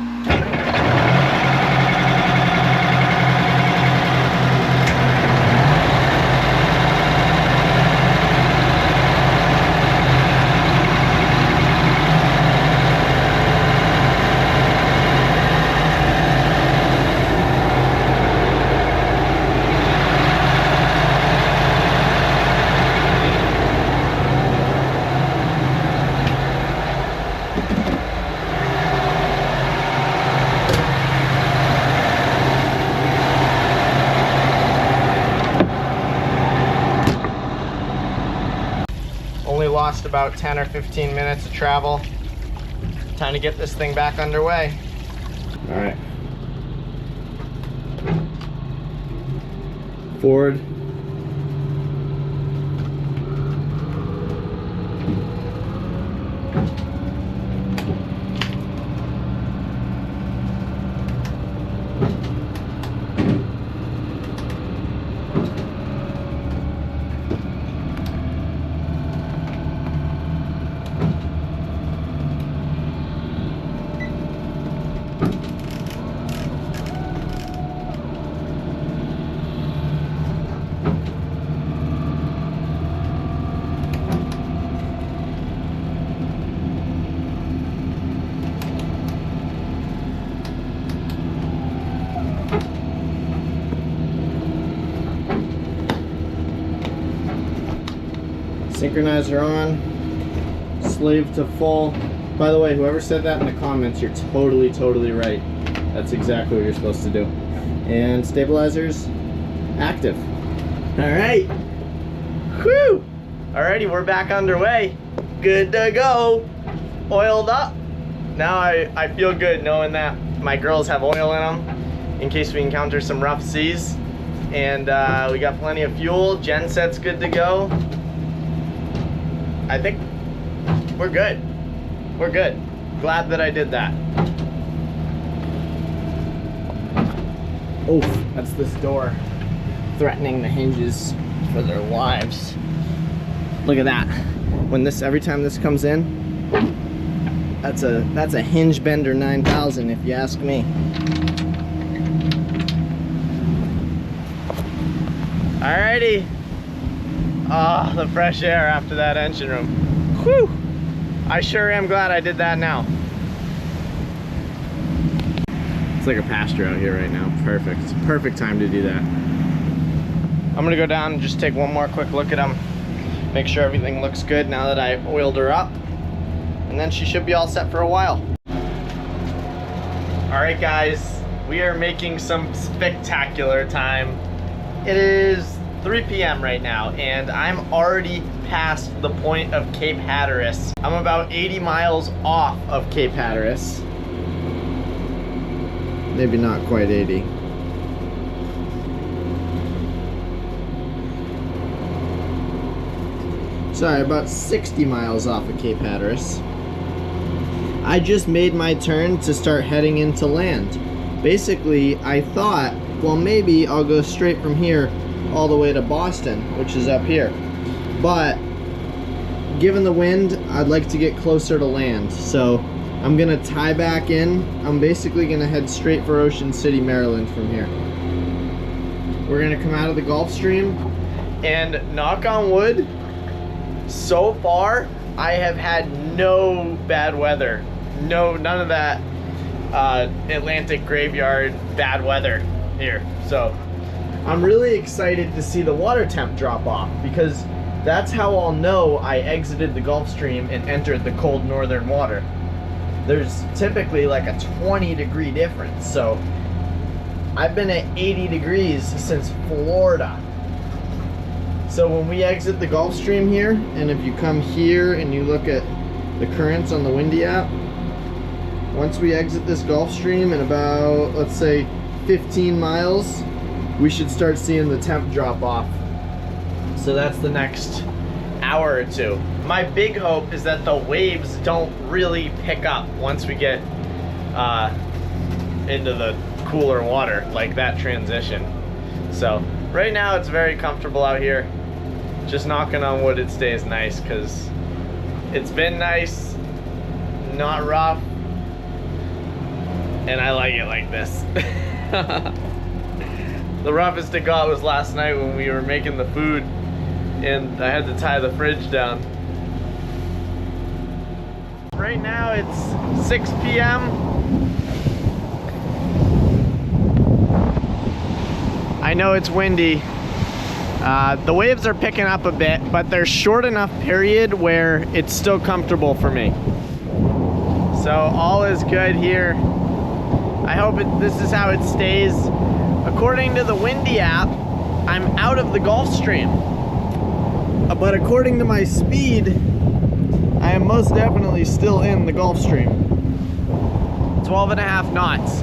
Lost about 10 or 15 minutes of travel. Time to get this thing back underway. All right. Forward. Synchronizer on, slave to full. By the way, whoever said that in the comments, you're totally right. That's exactly what you're supposed to do. And stabilizers active. All right. Whew. Alrighty, we're back underway. good to go. Oiled up. Now I feel good knowing that my girls have oil in them in case we encounter some rough seas. And we got plenty of fuel. Genset's good to go. I think we're good. We're good. Glad that I did that. Oof, that's this door threatening the hinges for their lives. Look at that. When this, every time this comes in, that's a hinge bender 9000 if you ask me. Alrighty. Ah, the fresh air after that engine room. Whew. I sure am glad I did that now. It's like a pasture out here right now. Perfect. Perfect time to do that. I'm gonna go down and just take one more quick look at them. Make sure everything looks good now that I oiled her up. And then she should be all set for a while. Alright guys, we are making some spectacular time. It is 3 p.m. right now, and I'm already past the point of Cape Hatteras. I'm about 80 miles off of Cape Hatteras. Maybe not quite 80. Sorry, about 60 miles off of Cape Hatteras. I just made my turn to start heading into land. Basically, I thought, well, maybe I'll go straight from here all the way to Boston, which is up here. But given the wind, I'd like to get closer to land. So I'm gonna tie back in. I'm basically gonna head straight for Ocean City, Maryland from here. We're gonna come out of the Gulf Stream, and knock on wood, so far I have had no bad weather. None of that Atlantic graveyard bad weather here. So I'm really excited to see the water temp drop off, because that's how I'll know I exited the Gulf Stream and entered the cold northern water. There's typically like a 20-degree difference. So I've been at 80 degrees since Florida. So when we exit the Gulf Stream here, and if you come here and you look at the currents on the Windy app, once we exit this Gulf Stream in about, let's say, 15 miles, we should start seeing the temp drop off. So that's the next hour or two. My big hope is that the waves don't really pick up once we get into the cooler water, like that transition. So right now it's very comfortable out here. Just knocking on wood it stays nice, because it's been nice, not rough, and I like it like this. The roughest it got was last night when we were making the food and I had to tie the fridge down. Right now it's 6 p.m. I know it's windy. The waves are picking up a bit, but there's short enough period where it's still comfortable for me. So all is good here. I hope this is how it stays. According to the Windy app, I'm out of the Gulf Stream. But according to my speed, I am most definitely still in the Gulf Stream. 12.5 knots.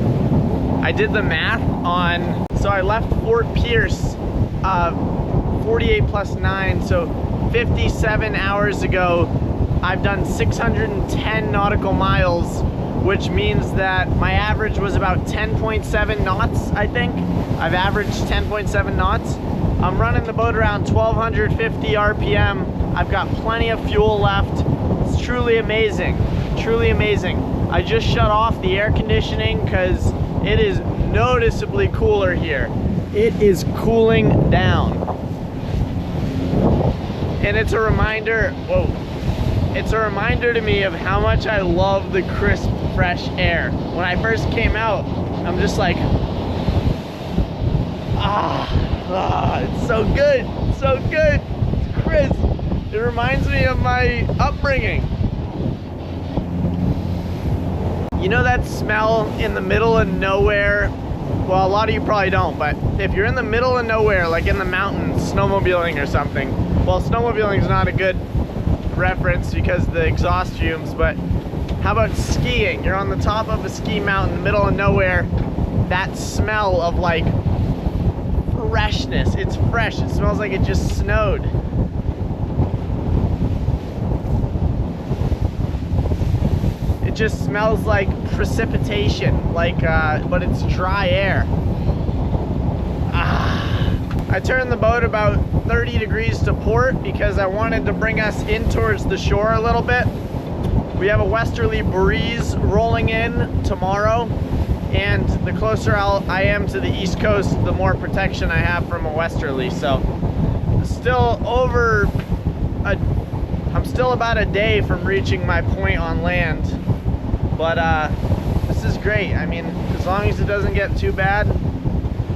I did the math on, so I left Fort Pierce 48 plus 9, so 57 hours ago. I've done 610 nautical miles, which means that my average was about 10.7 knots, I think. I've averaged 10.7 knots. I'm running the boat around 1250 RPM. I've got plenty of fuel left. It's truly amazing, truly amazing. I just shut off the air conditioning because it is noticeably cooler here. It is cooling down. And it's a reminder, whoa. It's a reminder to me of how much I love the crisp, fresh air. When I first came out, I'm just like, it's so good, it's so good, it's crisp. It reminds me of my upbringing. You know that smell in the middle of nowhere? Well, a lot of you probably don't, but if you're in the middle of nowhere, like in the mountains, snowmobiling or something, well, snowmobiling is not a good reference because of the exhaust fumes, but how about skiing? You're on the top of a ski mountain in the middle of nowhere. That smell of like freshness, it's fresh. It smells like it just snowed. It just smells like precipitation, like, but it's dry air. I turned the boat about 30 degrees to port because I wanted to bring us in towards the shore a little bit. We have a westerly breeze rolling in tomorrow, and the closer I am to the east coast, the more protection I have from a westerly. So I'm still about a day from reaching my point on land, but this is great. I mean, as long as it doesn't get too bad,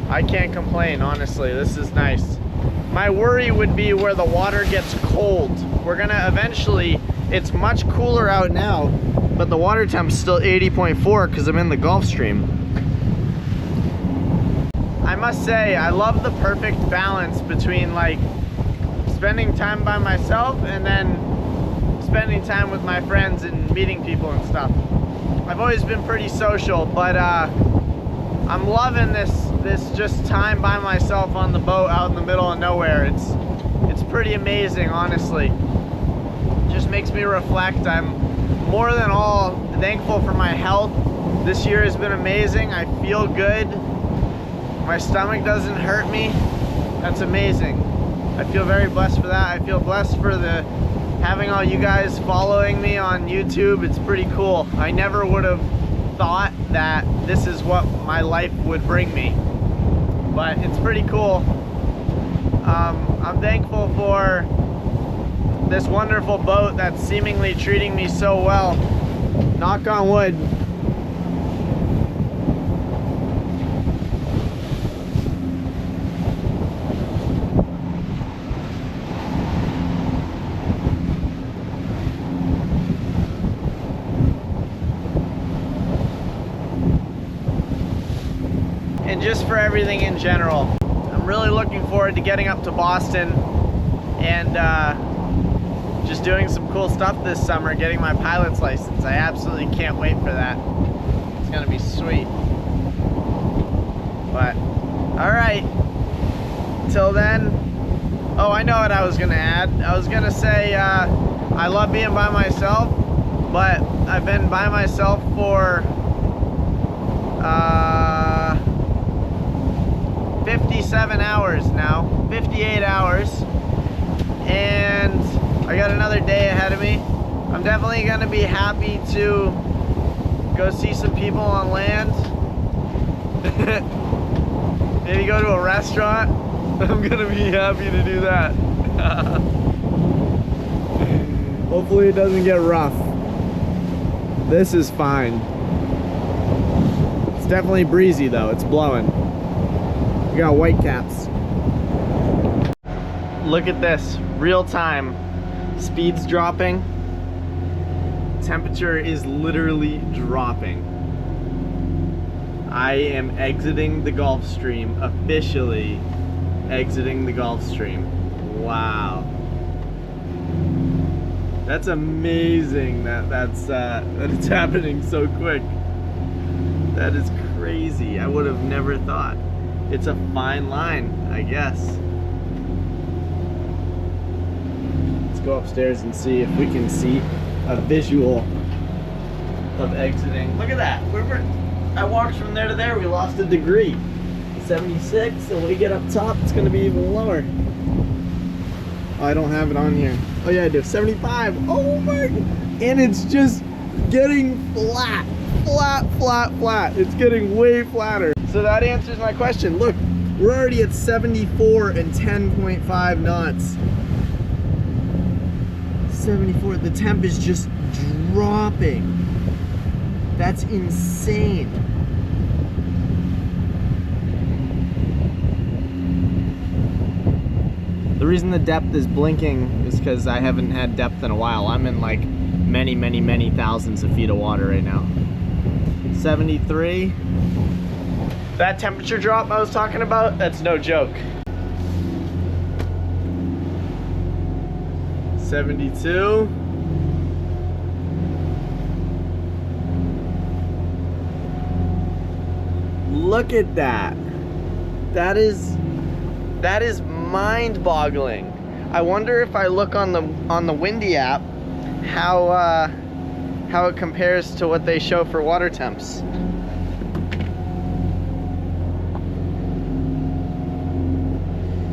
I can't complain, honestly. This is nice. My worry would be where the water gets cold. We're gonna eventually, it's much cooler out now, but the water temp's still 80.4 because I'm in the Gulf Stream. I must say, I love the perfect balance between like spending time by myself and then spending time with my friends and meeting people and stuff. I've always been pretty social, but I'm loving this just time by myself on the boat out in the middle of nowhere. It's pretty amazing, honestly. It just makes me reflect. I'm more than all thankful for my health. This year has been amazing. I feel good. My stomach doesn't hurt me. That's amazing. I feel very blessed for that. I feel blessed for having all you guys following me on YouTube. It's pretty cool. I never would have thought that this is what my life would bring me, but it's pretty cool. I'm thankful for this wonderful boat that's seemingly treating me so well. Knock on wood. And just for everything in general. I'm really looking forward to getting up to Boston and just doing some cool stuff this summer, getting my pilot's license. I absolutely can't wait for that. It's gonna be sweet. But, all right, till then, oh, I know what I was gonna add. I was gonna say, I love being by myself, but I've been by myself for, 57 hours now, 58 hours, and I got another day ahead of me. I'm definitely gonna be happy to go see some people on land. Maybe go to a restaurant. I'm gonna be happy to do that. Hopefully it doesn't get rough. This is fine. It's definitely breezy though, it's blowing. We got white caps. Look at this, real time. Speed's dropping. Temperature is literally dropping. I am exiting the Gulf Stream, officially exiting the Gulf Stream. Wow. That's amazing that it's happening so quick. That is crazy. I would have never thought. It's a fine line, I guess. Let's go upstairs and see if we can see a visual of exiting. Look at that. I walked from there to there. We lost a degree. 76, and when we get up top, it's going to be even lower. Oh, I don't have it on here. Oh yeah, I do. 75. Oh my God. And it's just getting flat. Flat. It's getting way flatter. So that answers my question. Look, we're already at 74 and 10.5 knots. 74. The temp is just dropping. That's insane. The reason the depth is blinking is because I haven't had depth in a while. I'm in like many thousands of feet of water right now. 73. That temperature drop I was talking about, that's no joke. 72. Look at that. That is mind-boggling. I wonder if I look on the Windy app how it compares to what they show for water temps.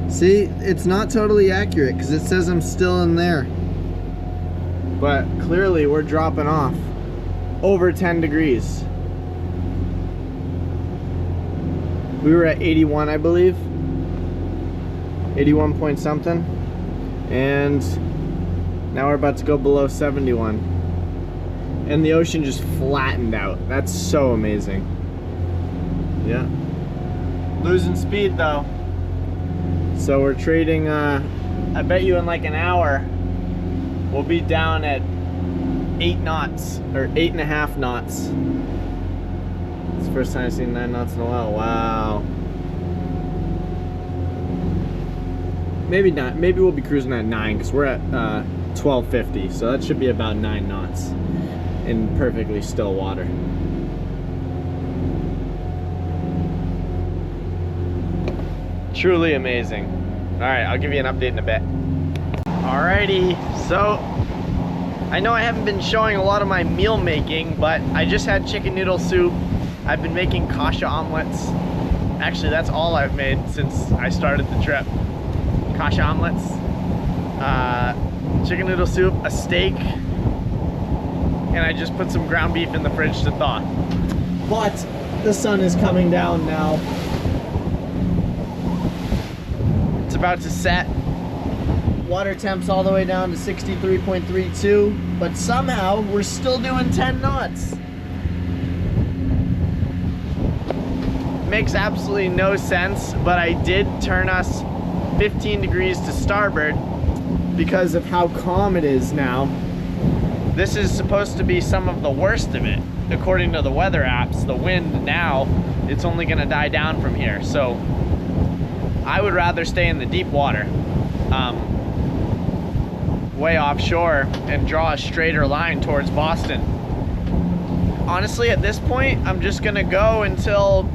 See, it's not totally accurate because it says I'm still in there. But clearly we're dropping off over 10 degrees. We were at 81, I believe. 81 point something. And now we're about to go below 71. And the ocean just flattened out. That's so amazing. Yeah. Losing speed though. So we're trading, I bet you in like an hour, we'll be down at 8 knots, or 8.5 knots. It's the first time I've seen 9 knots in a while. Wow. Maybe not, maybe we'll be cruising at 9 because we're at 1250, so that should be about 9 knots in perfectly still water. Truly amazing. All right, I'll give you an update in a bit. Alrighty, so I know I haven't been showing a lot of my meal making, but I just had chicken noodle soup. I've been making kasha omelets. Actually, that's all I've made since I started the trip. Kasha omelets, chicken noodle soup, a steak, and I just put some ground beef in the fridge to thaw. But the sun is coming down now. It's about to set. Water temps all the way down to 63.32, but somehow we're still doing 10 knots. Makes absolutely no sense, but I did turn us 15 degrees to starboard because of how calm it is now. This is supposed to be some of the worst of it. According to the weather apps, the wind now, it's only gonna die down from here. So I would rather stay in the deep water, way offshore, and draw a straighter line towards Boston. Honestly, at this point, I'm just gonna go until,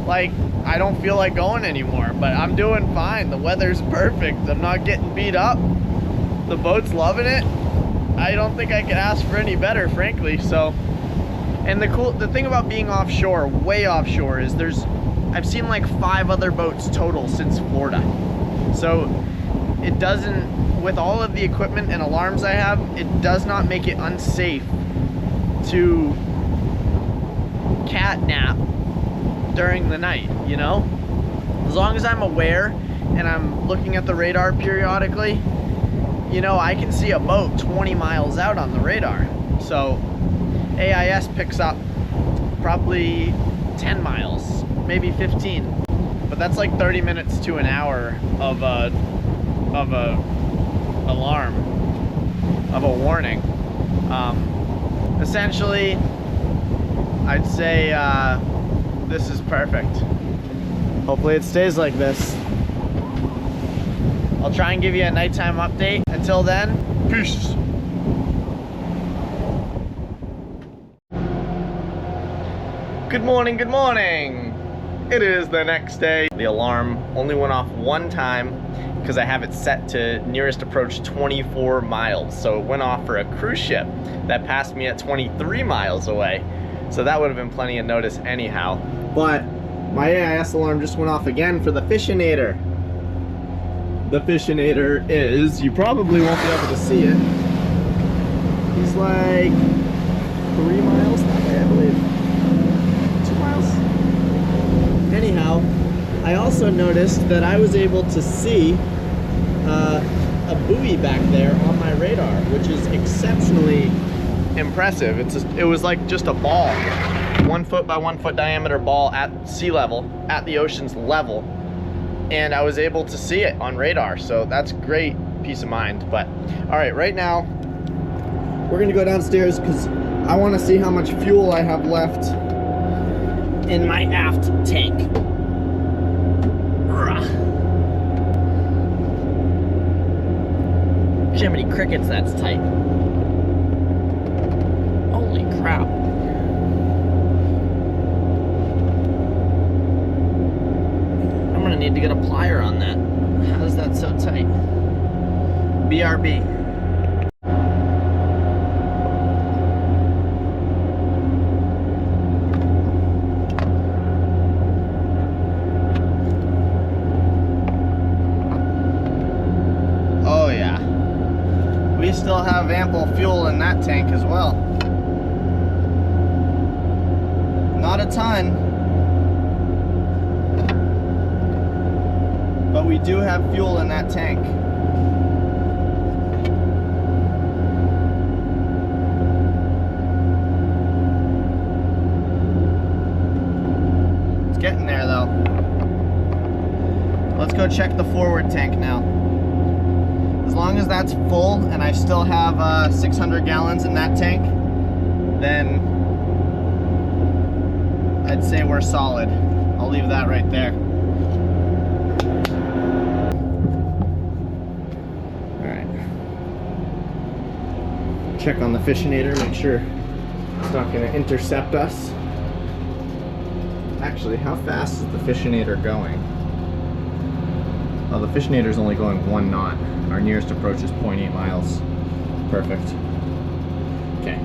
like, I don't feel like going anymore, but I'm doing fine. The weather's perfect. I'm not getting beat up. The boat's loving it. I don't think I could ask for any better, frankly. So, and the thing about being offshore, way offshore, is I've seen like 5 other boats total since Florida. So it doesn't, with all of the equipment and alarms I have, it does not make it unsafe to cat nap during the night, you know? As long as I'm aware and I'm looking at the radar periodically, you know, I can see a boat 20 miles out on the radar. So AIS picks up probably 10 miles, maybe 15. But that's like 30 minutes to an hour of a alarm, of a warning. Essentially, I'd say this is perfect. Hopefully it stays like this. I'll try and give you a nighttime update. Until then, peace. Good morning, good morning. It is the next day. The alarm only went off one time because I have it set to nearest approach 24 miles. So it went off for a cruise ship that passed me at 23 miles away. So that would have been plenty of notice anyhow. But my AIS alarm just went off again for the Fishinator. The Fishinator is, you probably won't be able to see it. He's like 3 miles that way, I believe. 2 miles? Anyhow, I also noticed that I was able to see a buoy back there on my radar, which is exceptionally impressive. It was like just a ball, 1 foot by 1 foot diameter ball at sea level, at the ocean's level, and I was able to see it on radar. So that's great peace of mind. But all right, right now we're gonna go downstairs because I want to see how much fuel I have left in my aft tank. Jiminy crickets, that's tight. Holy crap. I'm gonna need to get a plier on that. How is that so tight? BRB. We still have ample fuel in that tank as well. Not a ton, but we do have fuel in that tank. It's getting there though. Let's go check the forward tank now. As long as that's full and I still have 600 gallons in that tank, then I'd say we're solid. I'll leave that right there. Alright. Check on the fishinator, make sure it's not going to intercept us. Actually, how fast is the fishinator going? Oh, the fishinator is only going 1 knot. Our nearest approach is 0.8 miles. Perfect. Okay.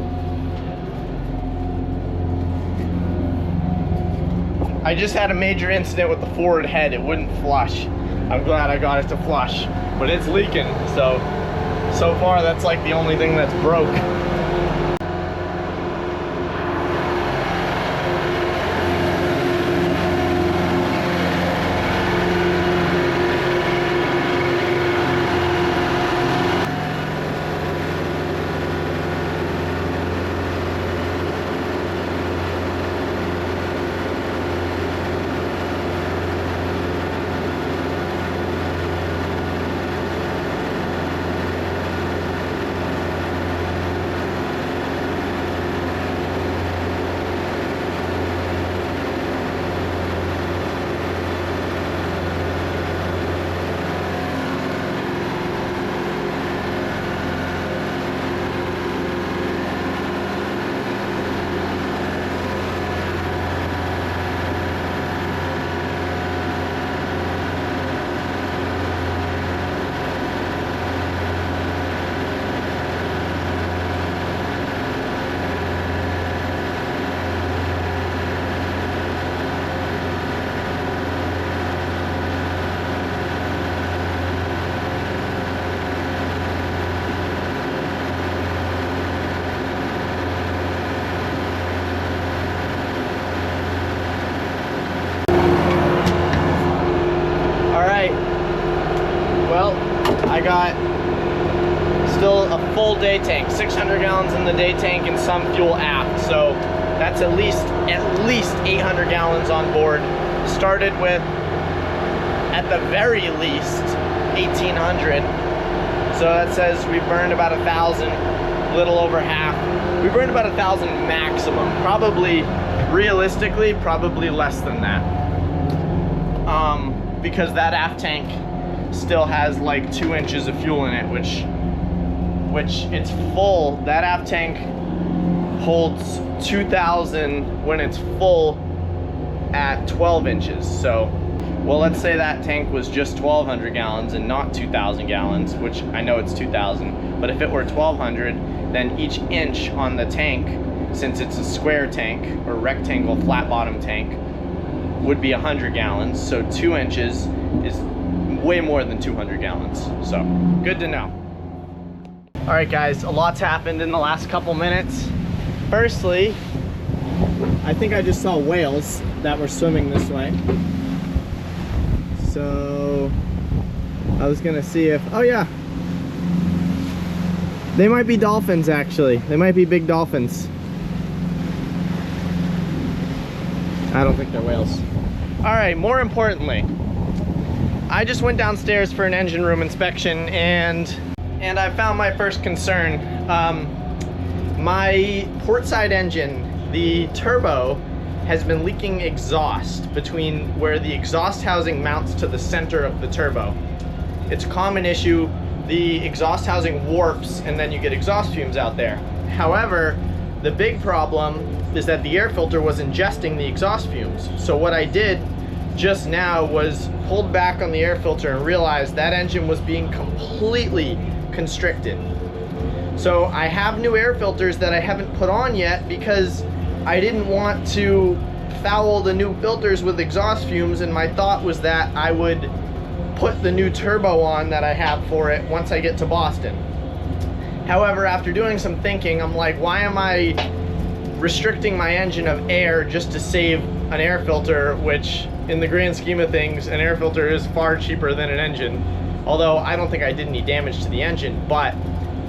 I just had a major incident with the forward head. It wouldn't flush. I'm glad I got it to flush, but it's leaking. So far that's like the only thing that's broke. I got still a full day tank, 600 gallons in the day tank and some fuel aft. So that's at least 800 gallons on board. Started with, at the very least, 1,800. So that says we burned about 1,000, little over half. We burned about 1,000 maximum. Probably, realistically, probably less than that. Because that aft tank still has like 2 inches of fuel in it, which it's full. That aft tank holds 2,000 when it's full at 12 inches. So, well, let's say that tank was just 1,200 gallons and not 2,000 gallons, which I know it's 2,000, but if it were 1,200, then each inch on the tank, since it's a square tank or rectangle flat bottom tank, would be 100 gallons. So 2 inches is way more than 200 gallons. So good to know. All right, guys, a lot's happened in the last couple minutes. Firstly, I think I just saw whales that were swimming this way. So I was gonna see if, oh yeah, they might be dolphins actually. They might be big dolphins. I don't think they're whales. All right, more importantly, I just went downstairs for an engine room inspection and I found my first concern. My port side engine, the turbo, has been leaking exhaust between where the exhaust housing mounts to the center of the turbo. It's a common issue the exhaust housing warps and then you get exhaust fumes out there. However, the big problem is that the air filter was ingesting the exhaust fumes. So what I did just now was pulled back on the air filter and realized that engine was being completely constricted. So I have new air filters that I haven't put on yet because I didn't want to foul the new filters with exhaust fumes, and my thought was that I would put the new turbo on that I have for it once I get to Boston. However, after doing some thinking, I'm like, why am I restricting my engine of air just to save an air filter, which in the grand scheme of things, an air filter is far cheaper than an engine. Although I don't think I did any damage to the engine, but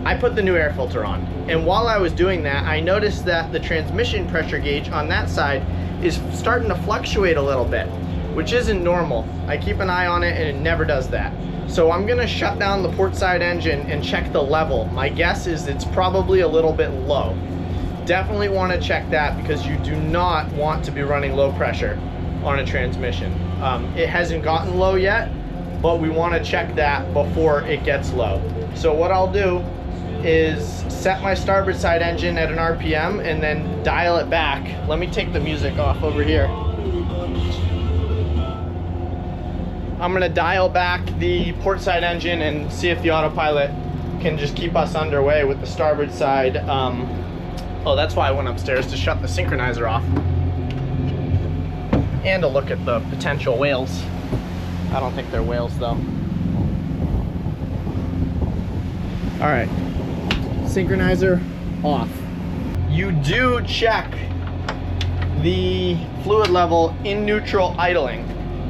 I put the new air filter on. And while I was doing that, I noticed that the transmission pressure gauge on that side is starting to fluctuate a little bit, which isn't normal. I keep an eye on it and it never does that. So I'm gonna shut down the port side engine and check the level. My guess is it's probably a little bit low. Definitely want to check that because you do not want to be running low pressure on a transmission. It hasn't gotten low yet, but we want to check that before it gets low. So what I'll do is set my starboard side engine at an RPM and then dial it back. Let me take the music off over here. I'm gonna dial back the port side engine and see if the autopilot can just keep us underway with the starboard side. Oh, that's why I went upstairs, to shut the synchronizer off and to look at the potential whales. I don't think they're whales though. All right, synchronizer off. You do check the fluid level in neutral idling,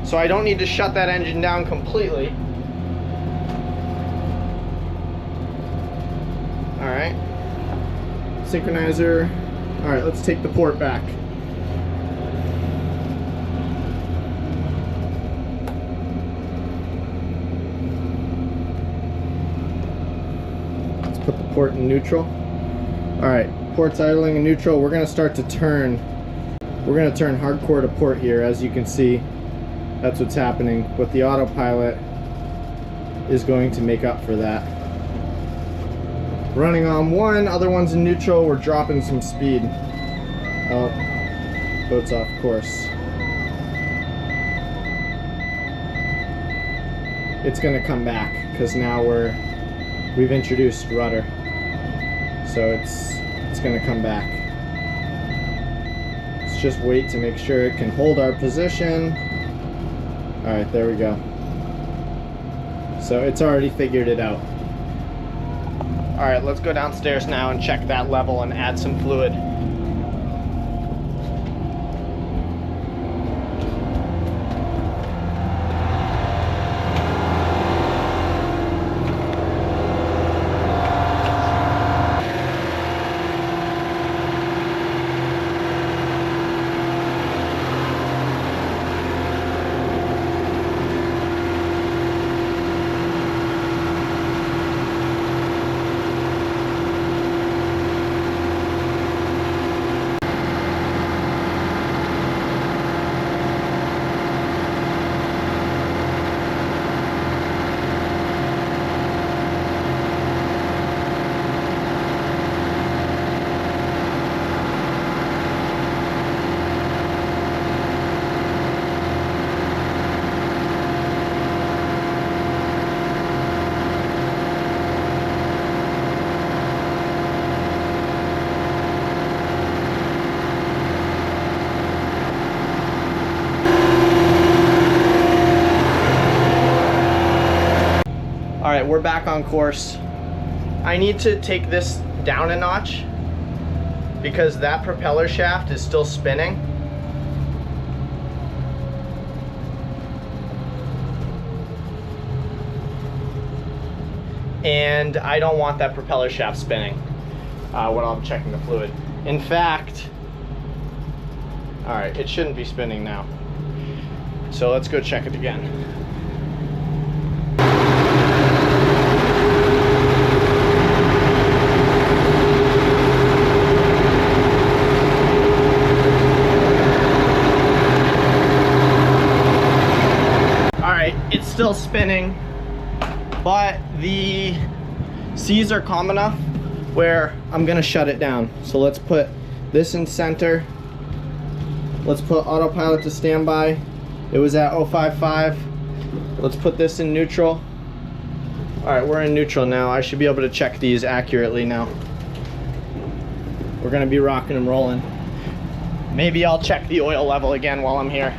so I don't need to shut that engine down completely. All right, synchronizer. All right, let's take the port back. Let's put the port in neutral. All right, port's idling in neutral. We're gonna start to turn. We're gonna turn hardcore to port here. As you can see, that's what's happening, but the autopilot is going to make up for that. Running on one, other one's in neutral. We're dropping some speed. Oh, boat's off course. It's gonna come back because now we've introduced rudder, so it's gonna come back. Let's just wait to make sure it can hold our position. All right, there we go. So it's already figured it out. All right, let's go downstairs now and check that level and add some fluid. All right, we're back on course. I need to take this down a notch because that propeller shaft is still spinning. And I don't want that propeller shaft spinning when I'm checking the fluid. In fact, all right, it shouldn't be spinning now. So let's go check it again. It's still spinning. but the seas are calm enough where I'm gonna shut it down. So let's put this in center. Let's put autopilot to standby. It was at 055. Let's put this in neutral. All right, we're in neutral now. I should be able to check these accurately now. We're gonna be rocking and rolling. Maybe I'll check the oil level again while I'm here.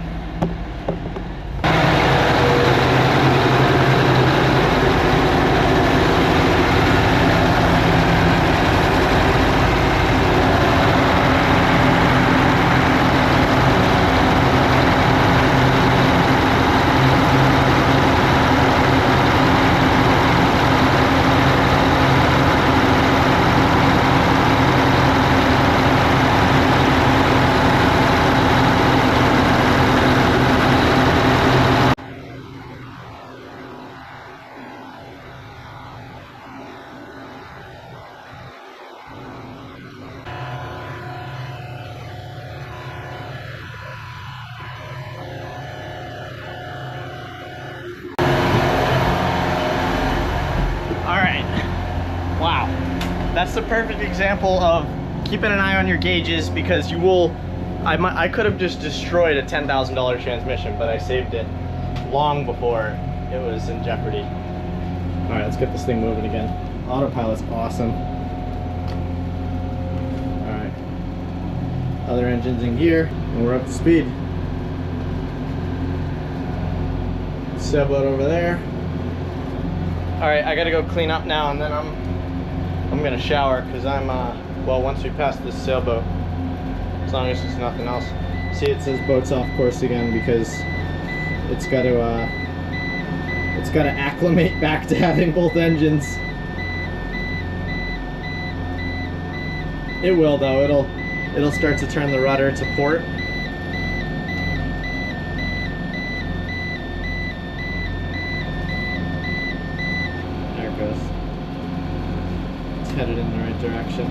That's the perfect example of keeping an eye on your gauges, because you will, I could have just destroyed a $10,000 transmission, but I saved it long before it was in jeopardy. All right, let's get this thing moving again. Autopilot's awesome. All right, other engine's in gear, and we're up to speed. Sailboat over there. All right, I gotta go clean up now, and then I'm gonna shower, because I'm well, once we pass this sailboat, as long as there's nothing else. See, it says boat's off course again, because it's got to acclimate back to having both engines. It will though. It'll start to turn the rudder to port. There it goes. Headed in the right direction.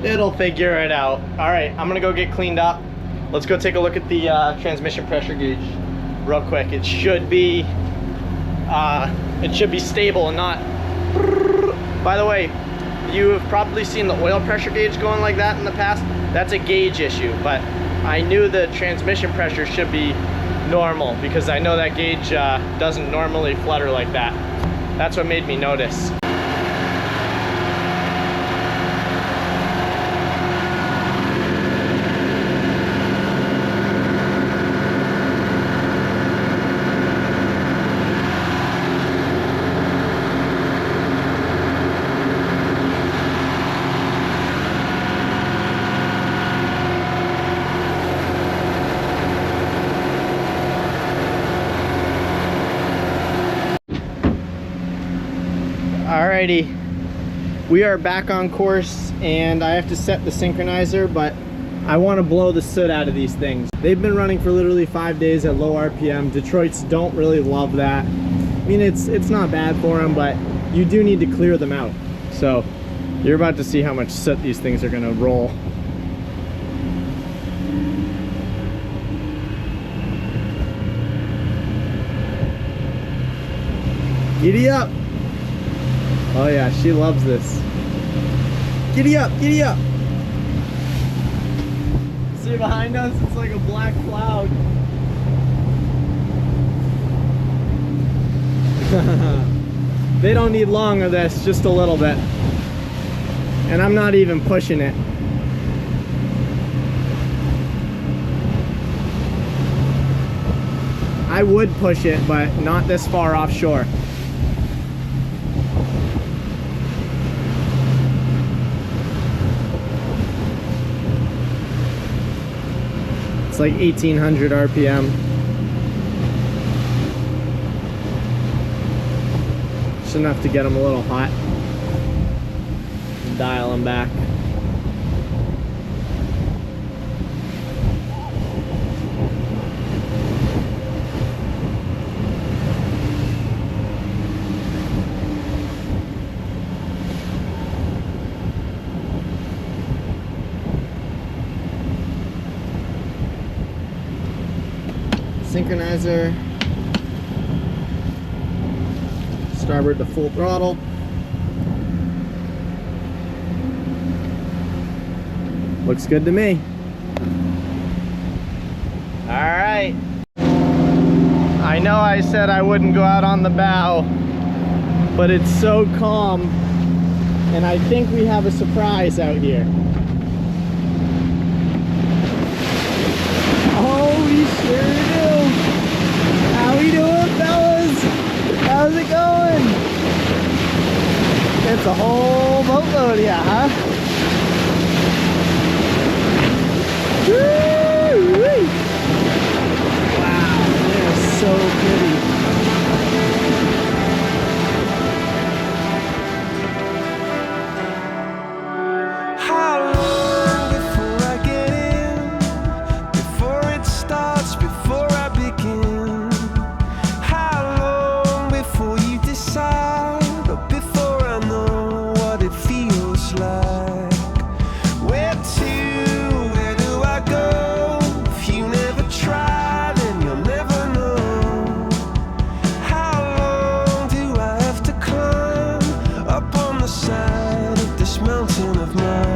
It'll figure it out. All right, I'm gonna go get cleaned up. Let's go take a look at the transmission pressure gauge real quick. It should be stable and not. By the way, you have probably seen the oil pressure gauge going like that in the past. That's a gauge issue, but I knew the transmission pressure should be normal, because I know that gauge doesn't normally flutter like that. That's what made me notice. Alrighty, we are back on course, and I have to set the synchronizer, but I want to blow the soot out of these things. They've been running for literally 5 days at low RPM. Detroit's don't really love that. I mean, it's not bad for them, but you do need to clear them out. So you're about to see how much soot these things are going to roll. Giddy up! Oh yeah, she loves this. Giddy up, giddy up! See behind us? It's like a black cloud. They don't need long of this, just a little bit. And I'm not even pushing it. I would push it, but not this far offshore. It's like 1800 RPM. Just enough to get them a little hot. Dial them back. Synchronizer starboard to full throttle. Looks good to me. All right. I know I said I wouldn't go out on the bow, but it's so calm, and I think we have a surprise out here. Oh, we sure do. How we doing, fellas? How's it going? It's a whole boatload, yeah, huh? Woo-wee. Wow, they're so pretty. How long before I get in? Before it starts, before I begin? How long before you decide? Or before I know what it feels like? Where to? Where do I go? If you never try, then you'll never know. How long do I have to climb up on the side of this mountain of mine?